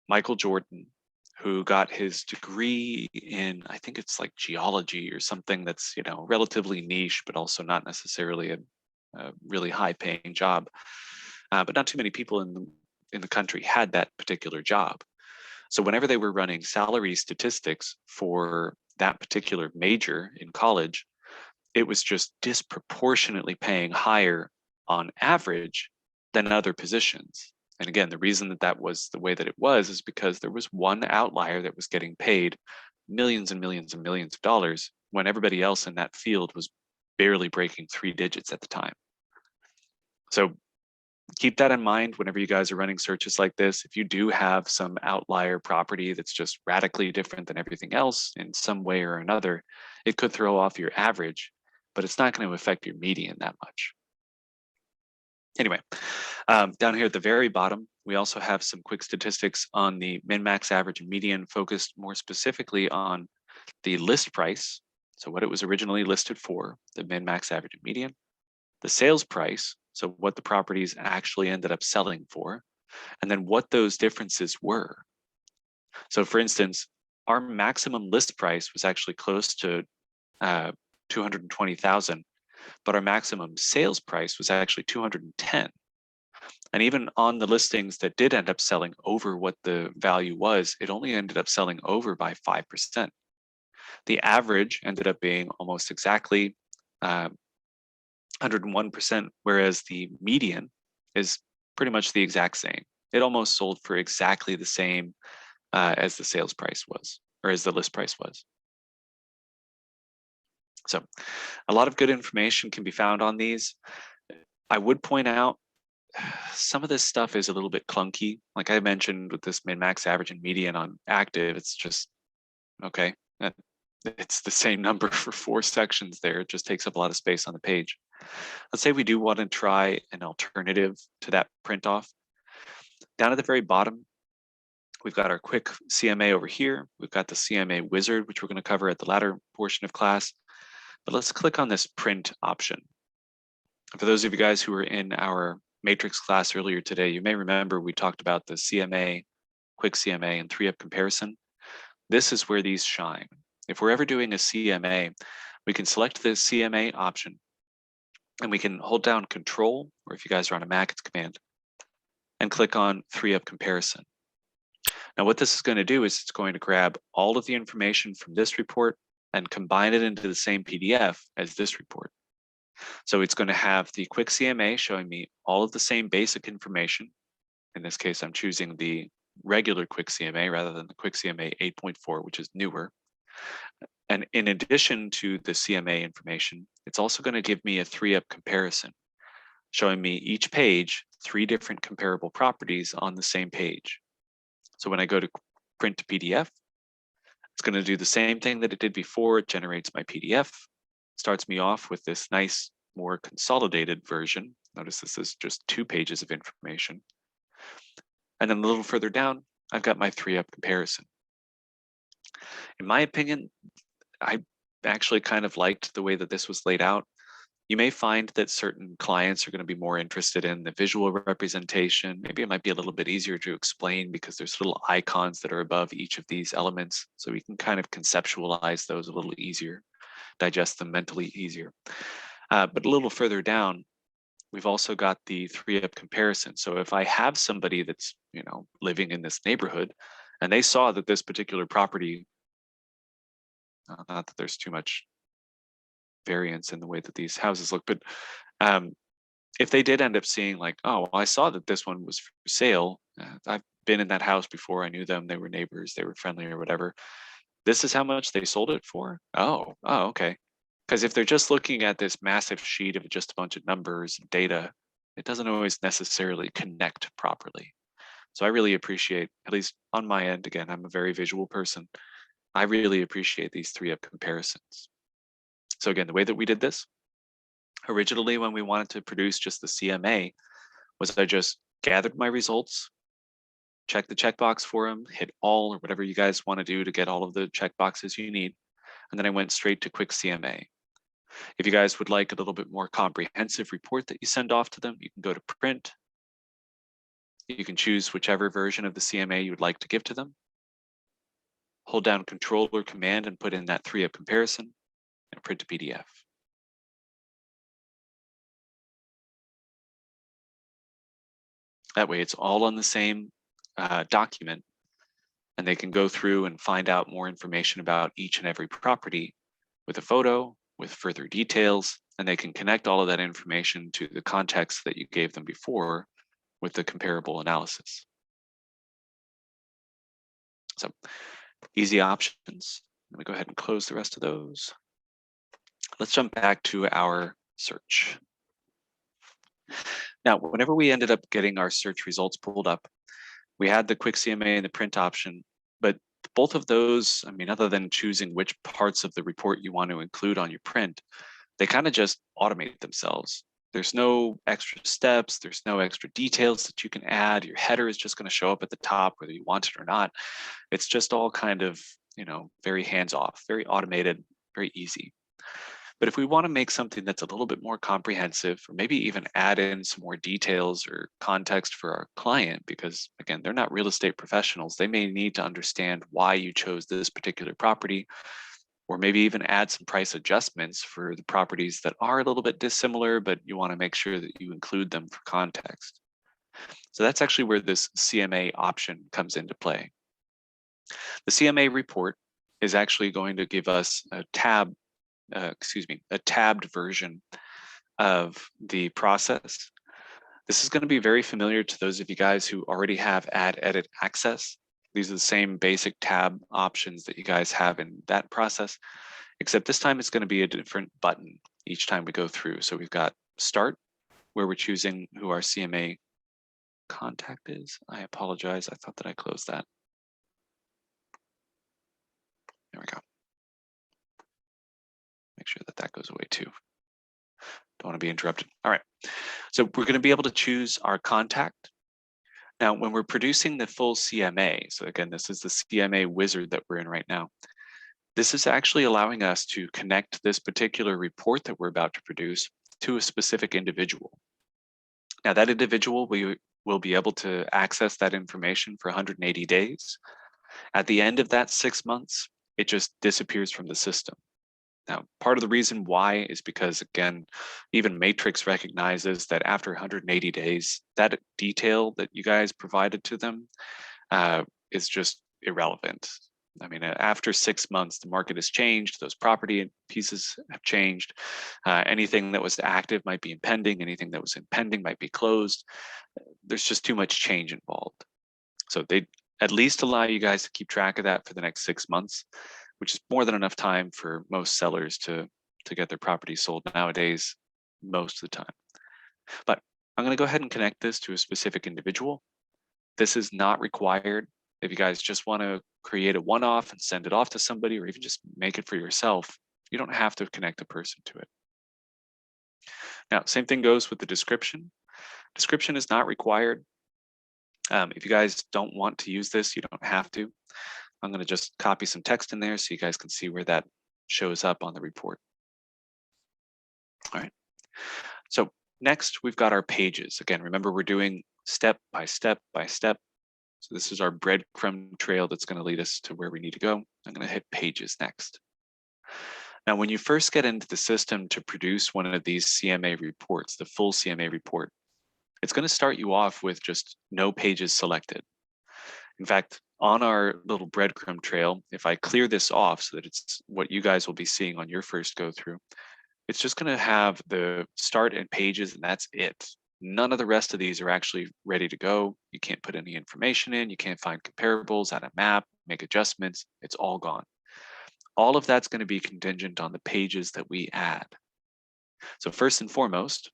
Michael Jordan, who got his degree in, I think it's like geology or something that's, you know, relatively niche, but also not necessarily a really high paying job. But not too many people in the country had that particular job. So whenever they were running salary statistics for that particular major in college, it was just disproportionately paying higher on average than other positions. And again, the reason that that was the way that it was is because there was one outlier that was getting paid millions and millions and millions of dollars when everybody else in that field was barely breaking 3 digits at the time. So keep that in mind whenever you guys are running searches like this. If you do have some outlier property that's just radically different than everything else in some way or another, it could throw off your average, but it's not going to affect your median that much. Anyway, down here at the very bottom, we also have some quick statistics on the min, max, average, and median, focused more specifically on the list price. So what it was originally listed for, the min, max, average, and median, the sales price, so what the properties actually ended up selling for, and then what those differences were. So for instance, our maximum list price was actually close to 220,000, but our maximum sales price was actually 210. And even on the listings that did end up selling over what the value was, it only ended up selling over by 5%. The average ended up being almost exactly 101%, whereas the median is pretty much the exact same. It almost sold for exactly the same as the sales price was, or as the list price was. So a lot of good information can be found on these. I would point out some of this stuff is a little bit clunky. Like I mentioned with this min, max, average, and median on active, it's just, okay, it's the same number for 4 sections there. It just takes up a lot of space on the page. Let's say we do want to try an alternative to that print off. Down at the very bottom, we've got our quick CMA over here. We've got the CMA wizard, which we're going to cover at the latter portion of class. But let's click on this print option. For those of you guys who were in our matrix class earlier today, you may remember we talked about the CMA, quick CMA, and 3-up comparison. This is where these shine. If we're ever doing a CMA, we can select the CMA option and we can hold down Control, or if you guys are on a Mac, it's Command, and click on 3-up comparison. Now what this is going to do is it's going to grab all of the information from this report and combine it into the same PDF as this report. So it's going to have the quick CMA showing me all of the same basic information. In this case, I'm choosing the regular quick CMA rather than the quick CMA 8.4, which is newer. And in addition to the CMA information, it's also going to give me a 3-up comparison, showing me each page 3 different comparable properties on the same page. So when I go to print to PDF, it's going to do the same thing that it did before. It generates my PDF, starts me off with this nice, more consolidated version. Notice this is just 2 pages of information. And then a little further down, I've got my 3-up comparison. In my opinion, I actually kind of liked the way that this was laid out. You may find that certain clients are going to be more interested in the visual representation. Maybe it might be a little bit easier to explain because there's little icons that are above each of these elements. So we can kind of conceptualize those a little easier, digest them mentally easier. But a little further down, we've also got the 3-up comparison. So if I have somebody that's, living in this neighborhood and they saw that this particular property, not that there's too much variance in the way that these houses look, but if they did end up seeing like, oh, well, I saw that this one was for sale. I've been in that house before. I knew them. They were neighbors. They were friendly or whatever. This is how much they sold it for. Oh, okay. Because if they're just looking at this massive sheet of just a bunch of numbers and data, it doesn't always necessarily connect properly. So I really appreciate, at least on my end, again, I'm a very visual person. I really appreciate these 3-up comparisons. So again, the way that we did this, originally when we wanted to produce just the CMA, was I just gathered my results, checked the checkbox for them, hit all or whatever you guys want to do to get all of the checkboxes you need, and then I went straight to quick CMA. If you guys would like a little bit more comprehensive report that you send off to them, you can go to print. You can choose whichever version of the CMA you would like to give to them. Hold down Control or Command and put in that 3-up comparison and print to PDF. That way it's all on the same document and they can go through and find out more information about each and every property with a photo, with further details, and they can connect all of that information to the context that you gave them before with the comparable analysis. So easy options. Let me go ahead and close the rest of those. Let's jump back to our search. Now, whenever we ended up getting our search results pulled up, we had the quick CMA and the print option, but both of those, other than choosing which parts of the report you want to include on your print, they kind of just automate themselves. There's no extra steps. There's no extra details that you can add. Your header is just going to show up at the top, whether you want it or not. It's just all kind of, very hands-off, very automated, very easy. But if we want to make something that's a little bit more comprehensive, or maybe even add in some more details or context for our client, because again, they're not real estate professionals. They may need to understand why you chose this particular property, or maybe even add some price adjustments for the properties that are a little bit dissimilar, but you want to make sure that you include them for context. So that's actually where this CMA option comes into play. The CMA report is actually going to give us a tabbed version of the process. This is going to be very familiar to those of you guys who already have add, edit, access. These are the same basic tab options that you guys have in that process, except this time it's going to be a different button each time we go through. So we've got start, where we're choosing who our CMA contact is. I apologize. I thought that I closed that. There we go. Make sure that that goes away too. Don't want to be interrupted. All right. So we're going to be able to choose our contact. Now, when we're producing the full CMA, so again, this is the CMA wizard that we're in right now. This is actually allowing us to connect this particular report that we're about to produce to a specific individual. Now, that individual, we will be able to access that information for 180 days. At the end of that 6 months, it just disappears from the system. Now, part of the reason why is because, again, even Matrix recognizes that after 180 days, that detail that you guys provided to them is just irrelevant. I mean, after 6 months, the market has changed. Those property pieces have changed. Anything that was active might be impending. Anything that was impending might be closed. There's just too much change involved. So they at least allow you guys to keep track of that for the next 6 months, which is more than enough time for most sellers to get their properties sold nowadays, most of the time. But I'm going to go ahead and connect this to a specific individual. This is not required. If you guys just want to create a one-off and send it off to somebody, or even just make it for yourself, you don't have to connect a person to it. Now, same thing goes with the description. Description is not required. If you guys don't want to use this, you don't have to. I'm going to just copy some text in there so you guys can see where that shows up on the report. All right. So next, we've got our pages. Again, remember, we're doing step by step by step. So this is our breadcrumb trail that's going to lead us to where we need to go. I'm going to hit pages next. Now, when you first get into the system to produce one of these CMA reports, the full CMA report, it's going to start you off with just no pages selected. In fact, on our little breadcrumb trail, if I clear this off so that it's what you guys will be seeing on your first go through, it's just going to have the start and pages, and that's it. None of the rest of these are actually ready to go. You can't put any information in. You can't find comparables, add a map, make adjustments. It's all gone. All of that's going to be contingent on the pages that we add. So first and foremost,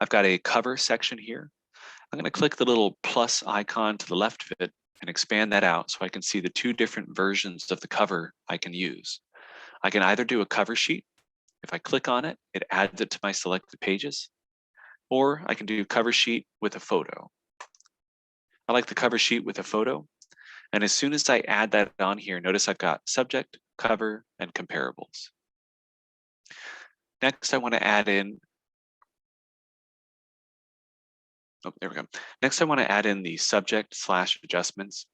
I've got a cover section here. I'm going to click the little plus icon to the left of it and expand that out so I can see the two different versions of the cover I can use. I can either do a cover sheet. If I click on it, it adds it to my selected pages, or I can do cover sheet with a photo. I like the cover sheet with a photo. And as soon as I add that on here, notice I've got subject, cover, and comparables. Next, I want to add in there we go. Next, I want to add in the subject / adjustments.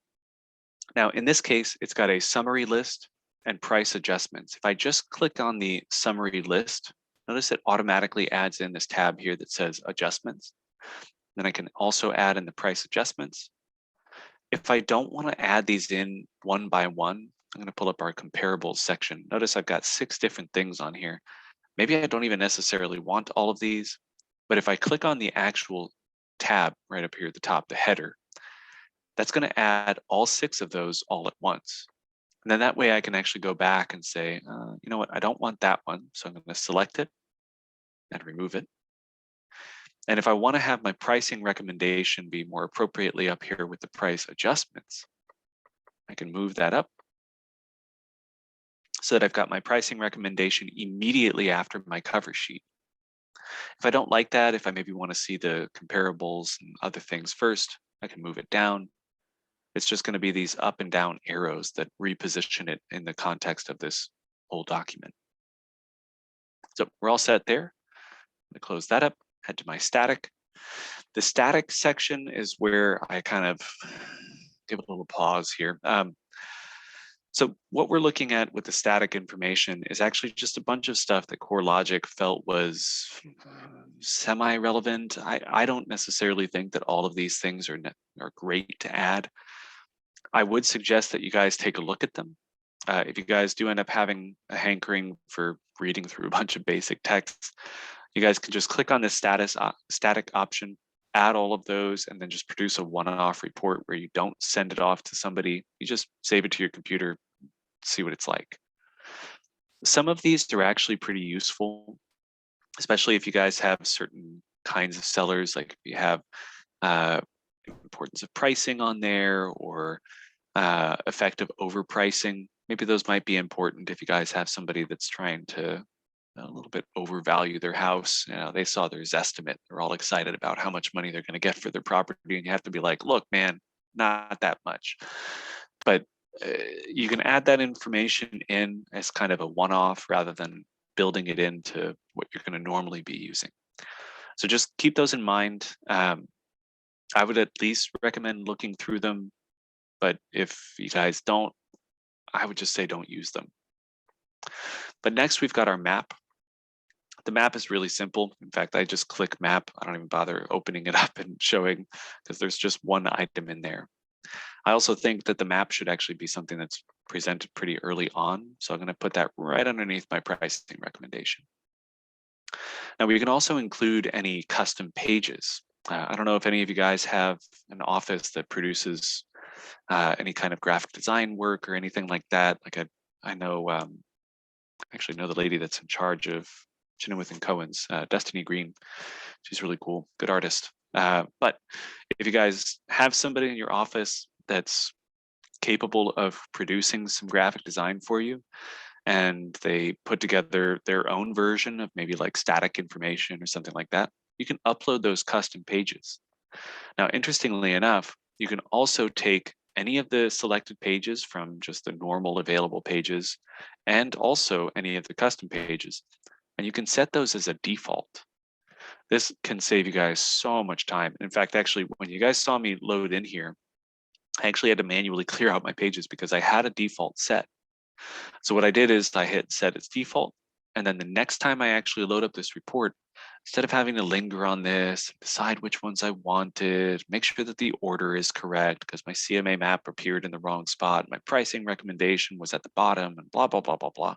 Now, in this case, it's got a summary list and price adjustments. If I just click on the summary list, notice it automatically adds in this tab here that says adjustments. Then I can also add in the price adjustments. If I don't want to add these in one by one, I'm going to pull up our comparables section. Notice I've got 6 different things on here. Maybe I don't even necessarily want all of these, but if I click on the actual tab right up here at the top, the header, that's going to add all 6 of those all at once. And then that way I can actually go back and say, you know what, I don't want that one. So I'm going to select it and remove it. And if I want to have my pricing recommendation be more appropriately up here with the price adjustments, I can move that up so that I've got my pricing recommendation immediately after my cover sheet. If I don't like that, if I maybe want to see the comparables and other things first, I can move it down. It's just going to be these up and down arrows that reposition it in the context of this whole document. So we're all set there. I'm going to close that up, head to my static. The static section is where I kind of give a little pause here. So what we're looking at with the static information is actually just a bunch of stuff that CoreLogic felt was semi-relevant. I don't necessarily think that all of these things are great to add. I would suggest that you guys take a look at them. If you guys do end up having a hankering for reading through a bunch of basic texts, you guys can just click on this static option, add all of those, and then just produce a one-off report where you don't send it off to somebody. You just save it to your computer, see what it's like. Some of these are actually pretty useful, especially if you guys have certain kinds of sellers, like if you have importance of pricing on there or effective overpricing. Maybe those might be important if you guys have somebody that's trying to a little bit overvalue their house. You know, they saw their estimate. They're all excited about how much money they're going to get for their property, and you have to be like, look, man, not that much. But you can add that information in as kind of a one-off rather than building it into what you're going to normally be using. So just keep those in mind. I would at least recommend looking through them, but if you guys don't, I would just say don't use them. But next we've got our map. The map is really simple. In fact, I just click map. I don't even bother opening it up and showing because there's just one item in there. I also think that the map should actually be something that's presented pretty early on. So I'm going to put that right underneath my pricing recommendation. Now we can also include any custom pages. I don't know if any of you guys have an office that produces any kind of graphic design work or anything like that. Like I know, actually know the lady that's in charge of Chenoweth and Cohen's, Destiny Green. She's really cool, good artist. But if you guys have somebody in your office that's capable of producing some graphic design for you, and they put together their own version of maybe like static information or something like that, you can upload those custom pages. Now, interestingly enough, you can also take any of the selected pages from just the normal available pages and also any of the custom pages, and you can set those as a default. This can save you guys so much time. In fact, actually, when you guys saw me load in here, I actually had to manually clear out my pages because I had a default set. So what I did is I hit set as default, and then the next time I actually load up this report, instead of having to linger on this, decide which ones I wanted, make sure that the order is correct because my CMA map appeared in the wrong spot, my pricing recommendation was at the bottom, and blah, blah, blah, blah, blah.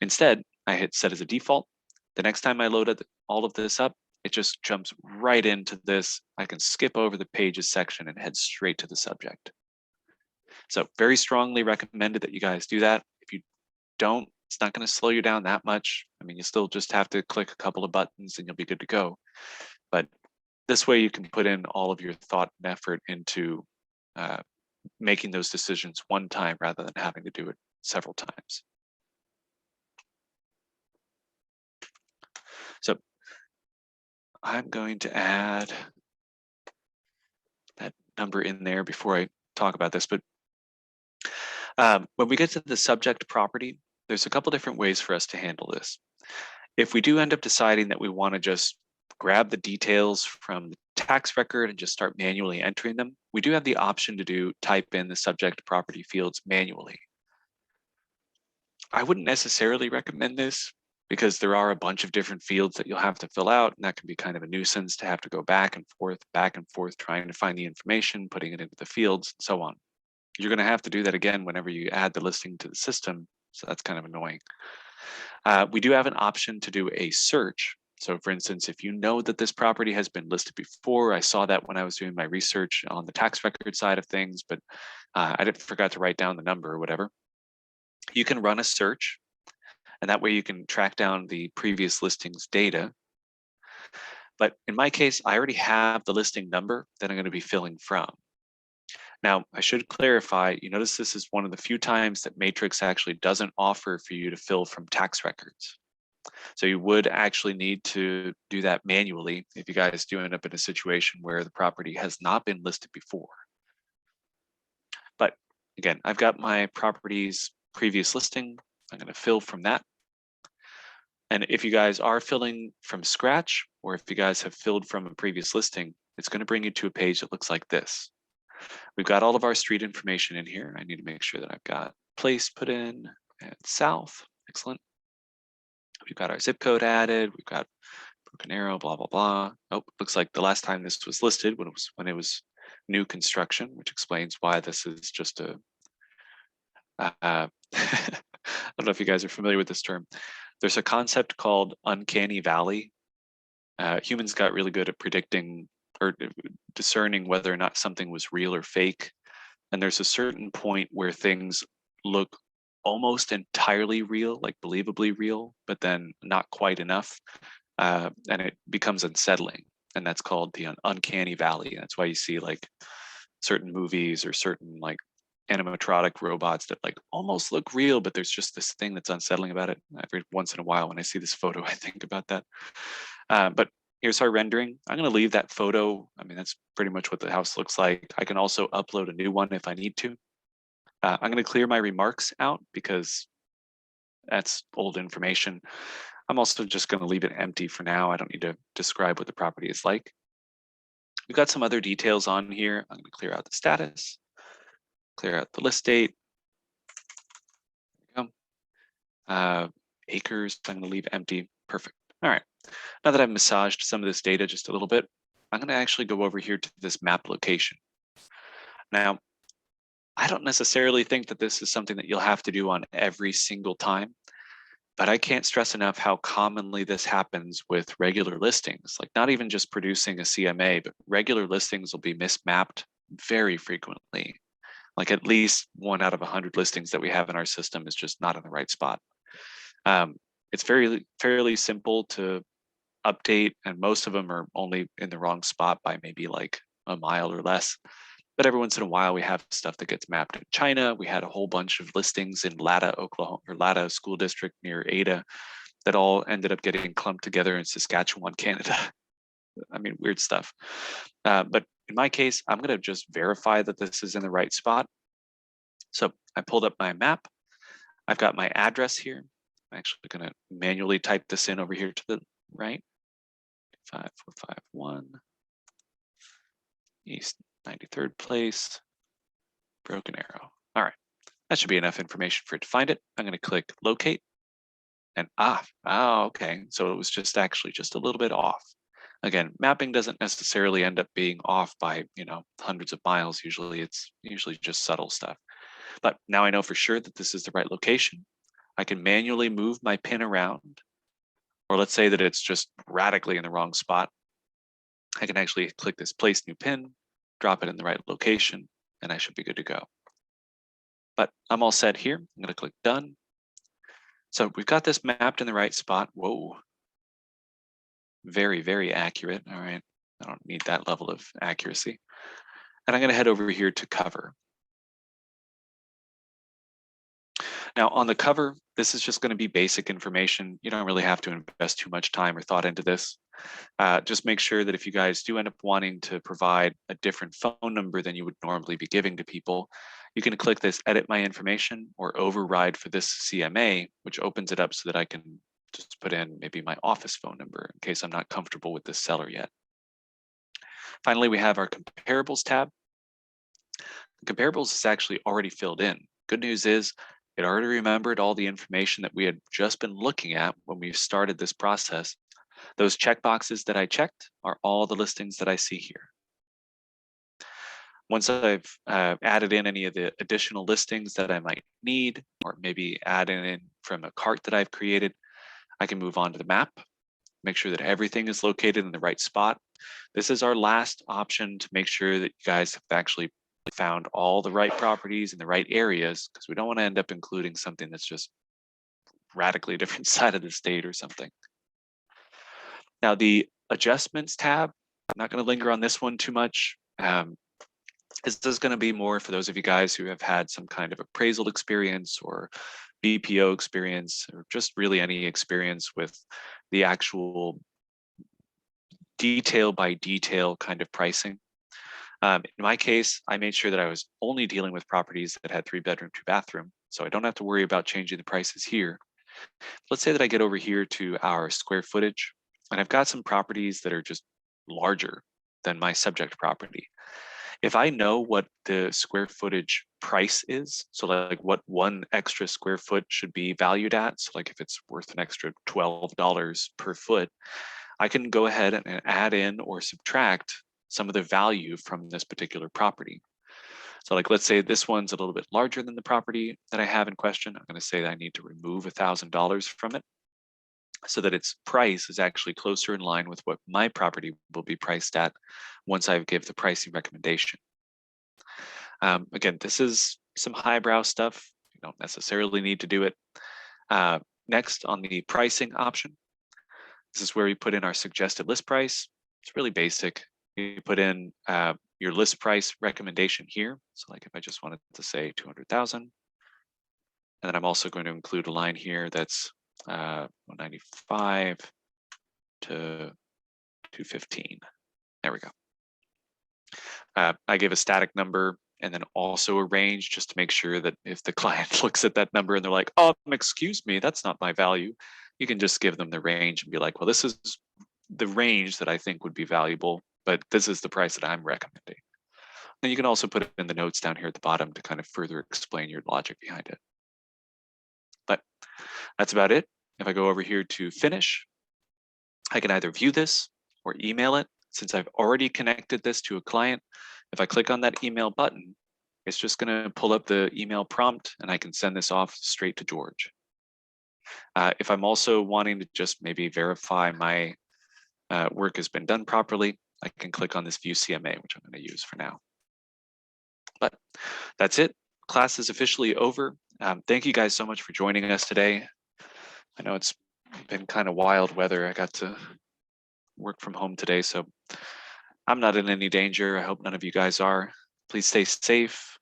Instead, I hit set as a default. The next time I loaded all of this up, it just jumps right into this. I can skip over the pages section and head straight to the subject. So very strongly recommended that you guys do that. If you don't, it's not going to slow you down that much. I mean, you still just have to click a couple of buttons and you'll be good to go. But this way you can put in all of your thought and effort into making those decisions one time rather than having to do it several times. So I'm going to add that number in there before I talk about this. But when we get to the subject property, there's a couple different ways for us to handle this. If we do end up deciding that we want to just grab the details from the tax record and just start manually entering them, we do have the option to type in the subject property fields manually. I wouldn't necessarily recommend this because there are a bunch of different fields that you'll have to fill out, and that can be kind of a nuisance to have to go back and forth, trying to find the information, putting it into the fields, and so on. You're going to have to do that again whenever you add the listing to the system, so that's kind of annoying. We do have an option to do a search. So for instance, if you know that this property has been listed before, I saw that when I was doing my research on the tax record side of things, but I forgot to write down the number or whatever, you can run a search, and that way you can track down the previous listings data. But in my case, I already have the listing number that I'm going to be filling from. Now, I should clarify, you notice this is one of the few times that Matrix actually doesn't offer for you to fill from tax records. So you would actually need to do that manually if you guys do end up in a situation where the property has not been listed before. But again, I've got my property's previous listing. I'm going to fill from that. And if you guys are filling from scratch, or if you guys have filled from a previous listing, it's going to bring you to a page that looks like this. We've got all of our street information in here. I need to make sure that I've got place put in and south. Excellent. We've got our zip code added. We've got Broken Arrow, blah, blah, blah. Oh, looks like the last time this was listed when it was new construction, which explains why this is just a, I don't know if you guys are familiar with this term. There's a concept called uncanny valley. Humans got really good at predicting or discerning whether or not something was real or fake. And there's a certain point where things look almost entirely real, like believably real, but then not quite enough. and it becomes unsettling. And that's called the uncanny valley. That's why you see like certain movies or certain like animatronic robots that like almost look real, but there's just this thing that's unsettling about it. Every once in a while when I see this photo, I think about that. But here's our rendering. I'm going to leave that photo. I mean, that's pretty much what the house looks like. I can also upload a new one if I need to. I'm going to clear my remarks out because that's old information. I'm also just going to leave it empty for now. I don't need to describe what the property is like. We've got some other details on here. I'm going to clear out the status, clear out the list date. There we go. Acres, I'm going to leave empty. Perfect. All right. Now that I've massaged some of this data just a little bit, I'm going to actually go over here to this map location. Now, I don't necessarily think that this is something that you'll have to do on every single time, but I can't stress enough how commonly this happens with regular listings, like not even just producing a CMA, but regular listings will be mismapped very frequently. Like at least 1 out of 100 listings that we have in our system is just not in the right spot. It's fairly simple to update, and most of them are only in the wrong spot by maybe like a mile or less. But every once in a while, we have stuff that gets mapped in China. We had a whole bunch of listings in Latta, Oklahoma, or Latta School District near Ada that all ended up getting clumped together in Saskatchewan, Canada. I mean, weird stuff. But in my case, I'm going to just verify that this is in the right spot. So I pulled up my map. I've got my address here. I'm actually going to manually type this in over here to the right. 5451 East 93rd Place, Broken Arrow. All right, that should be enough information for it to find it. I'm going to click locate, and okay. So it was just actually just a little bit off. Again, mapping doesn't necessarily end up being off by hundreds of miles. Usually it's just subtle stuff. But now I know for sure that this is the right location. I can manually move my pin around, or let's say that it's just radically in the wrong spot. I can actually click this place new pin, drop it in the right location, and I should be good to go. But I'm all set here. I'm going to click done. So we've got this mapped in the right spot. Whoa. Very, very accurate. All right. I don't need that level of accuracy. And I'm going to head over here to cover. Now on the cover, this is just going to be basic information. You don't really have to invest too much time or thought into this. Just make sure that if you guys do end up wanting to provide a different phone number than you would normally be giving to people, you can click this edit my information or override for this CMA, which opens it up so that I can just put in maybe my office phone number in case I'm not comfortable with this seller yet. Finally, we have our comparables tab. The comparables is actually already filled in. Good news is it already remembered all the information that we had just been looking at when we started this process. Those checkboxes that I checked are all the listings that I see here. Once I've added in any of the additional listings that I might need, or maybe add in from a cart that I've created, I can move on to the map, make sure that everything is located in the right spot. This is our last option to make sure that you guys have actually found all the right properties in the right areas, because we don't want to end up including something that's just radically different side of the state or something. Now the adjustments tab, I'm not going to linger on this one too much. This is going to be more for those of you guys who have had some kind of appraisal experience or BPO experience, or just really any experience with the actual detail by detail kind of pricing. In my case, I made sure that I was only dealing with properties that had 3-bedroom, 2-bathroom, so I don't have to worry about changing the prices here. Let's say that I get over here to our square footage, and I've got some properties that are just larger than my subject property. If I know what the square footage price is, so like what one extra square foot should be valued at, so like if it's worth an extra $12 per foot, I can go ahead and add in or subtract some of the value from this particular property. So like, let's say this one's a little bit larger than the property that I have in question. I'm going to say that I need to remove $1,000 from it so that its price is actually closer in line with what my property will be priced at once I give the pricing recommendation. Again, this is some highbrow stuff. You don't necessarily need to do it. Next, on the pricing option, This is where we put in our suggested list price. It's really basic. You put in your list price recommendation here. So like if I just wanted to say 200,000, and then I'm also going to include a line here that's 195 to 215. There we go. I give a static number and then also a range just to make sure that if the client looks at that number and they're like, oh, excuse me, that's not my value, you can just give them the range and be like, well, this is the range that I think would be valuable, but this is the price that I'm recommending. And you can also put it in the notes down here at the bottom to kind of further explain your logic behind it. But that's about it. If I go over here to finish, I can either view this or email it. Since I've already connected this to a client, if I click on that email button, it's just going to pull up the email prompt and I can send this off straight to George. If I'm also wanting to just maybe verify my work has been done properly, I can click on this View CMA, which I'm going to use for now. But that's it. Class is officially over. Thank you guys so much for joining us today. I know it's been kind of wild weather. I got to work from home today, so I'm not in any danger. I hope none of you guys are. Please stay safe.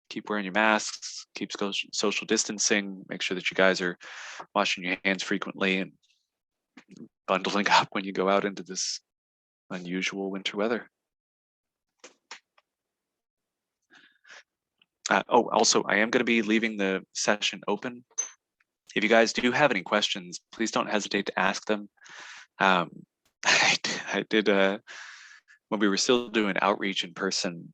Keep wearing your masks. Keep social distancing. Make sure that you guys are washing your hands frequently and bundling up when you go out into this unusual winter weather. Also, I am going to be leaving the session open. If you guys do have any questions, please don't hesitate to ask them. I did when we were still doing outreach in person,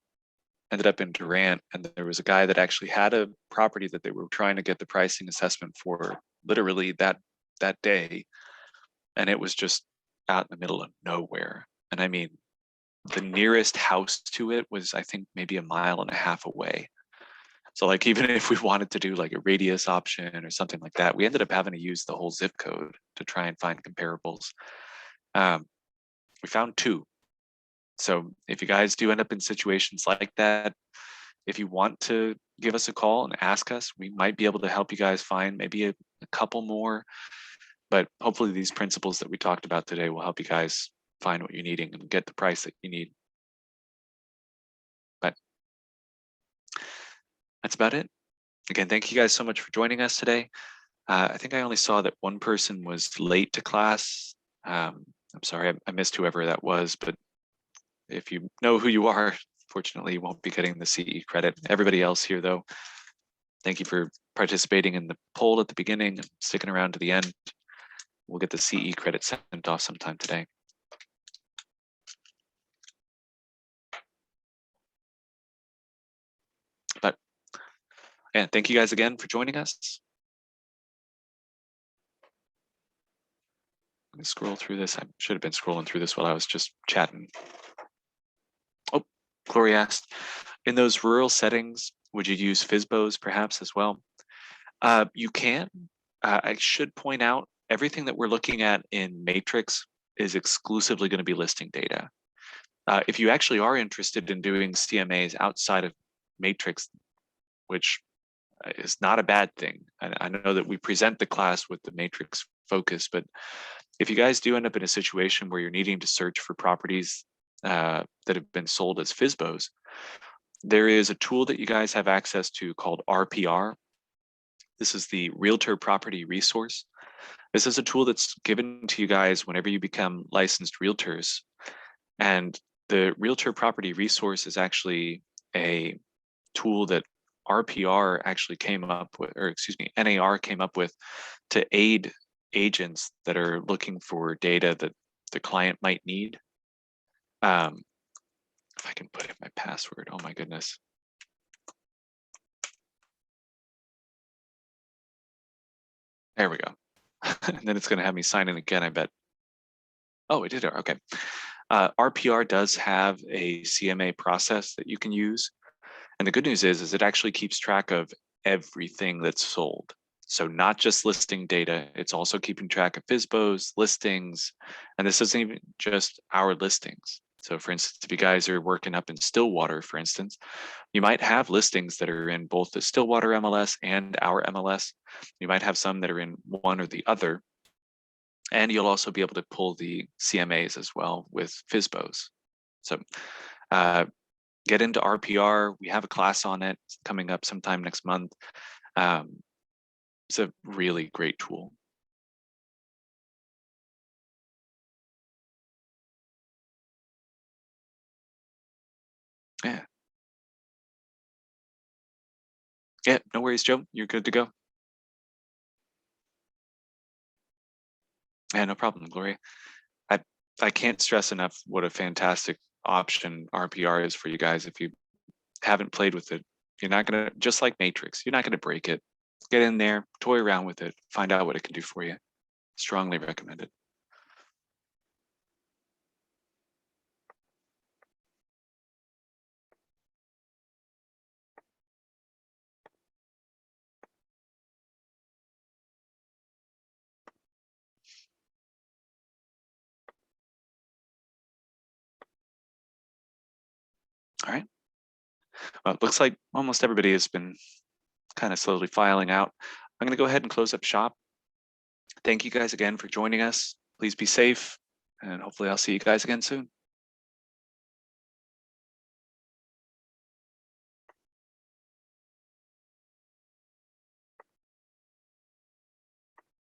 ended up in Durant, and there was a guy that actually had a property that they were trying to get the pricing assessment for literally that day, and it was just out in the middle of nowhere. And I mean, the nearest house to it was, I think, maybe 1.5 miles away. So like even if we wanted to do like a radius option or something like that, we ended up having to use the whole zip code to try and find comparables. We found 2. So if you guys do end up in situations like that, if you want to give us a call and ask us, we might be able to help you guys find maybe a couple more. But hopefully these principles that we talked about today will help you guys find what you're needing and get the price that you need. But that's about it. Again, thank you guys so much for joining us today. I think I only saw that one person was late to class. I'm sorry, I missed whoever that was, but if you know who you are, fortunately, you won't be getting the CE credit. Everybody else here, though, thank you for participating in the poll at the beginning and sticking around to the end. We'll get the CE credit sent off sometime today. But yeah, thank you guys again for joining us. I'm gonna scroll through this. I should have been scrolling through this while I was just chatting. Oh, Gloria asked, in those rural settings, would you use FSBOs perhaps as well? You can. I should point out, everything that we're looking at in Matrix is exclusively going to be listing data. If you actually are interested in doing CMAs outside of Matrix, which is not a bad thing. I know that we present the class with the Matrix focus, but if you guys do end up in a situation where you're needing to search for properties that have been sold as FSBOs, there is a tool that you guys have access to called RPR. This is the Realtor Property Resource. This is a tool that's given to you guys whenever you become licensed realtors. And the Realtor Property Resource is actually a tool that RPR actually came up with, or excuse me, NAR came up with to aid agents that are looking for data that the client might need. If I can put in my password, oh my goodness. There we go. And then it's going to have me sign in again, I bet. Oh, it did. Okay. RPR does have a CMA process that you can use. And the good news is it actually keeps track of everything that's sold. So not just listing data, it's also keeping track of FSBOs, listings, and this isn't even just our listings. So for instance, if you guys are working up in Stillwater, for instance, you might have listings that are in both the Stillwater MLS and our MLS. You might have some that are in one or the other. And you'll also be able to pull the CMAs as well with FSBOs. So get into RPR. We have a class on it coming up sometime next month. It's a really great tool. Yeah. Yeah, no worries, Joe. You're good to go. Yeah, no problem, Gloria. I I can't stress enough what a fantastic option RPR is for you guys. If you haven't played with it, you're not gonna, just like Matrix, you're not gonna break it. Get in there, toy around with it, find out what it can do for you. Strongly recommended. All right. Well, it looks like almost everybody has been kind of slowly filing out. I'm going to go ahead and close up shop. Thank you guys again for joining us. Please be safe, and hopefully I'll see you guys again soon.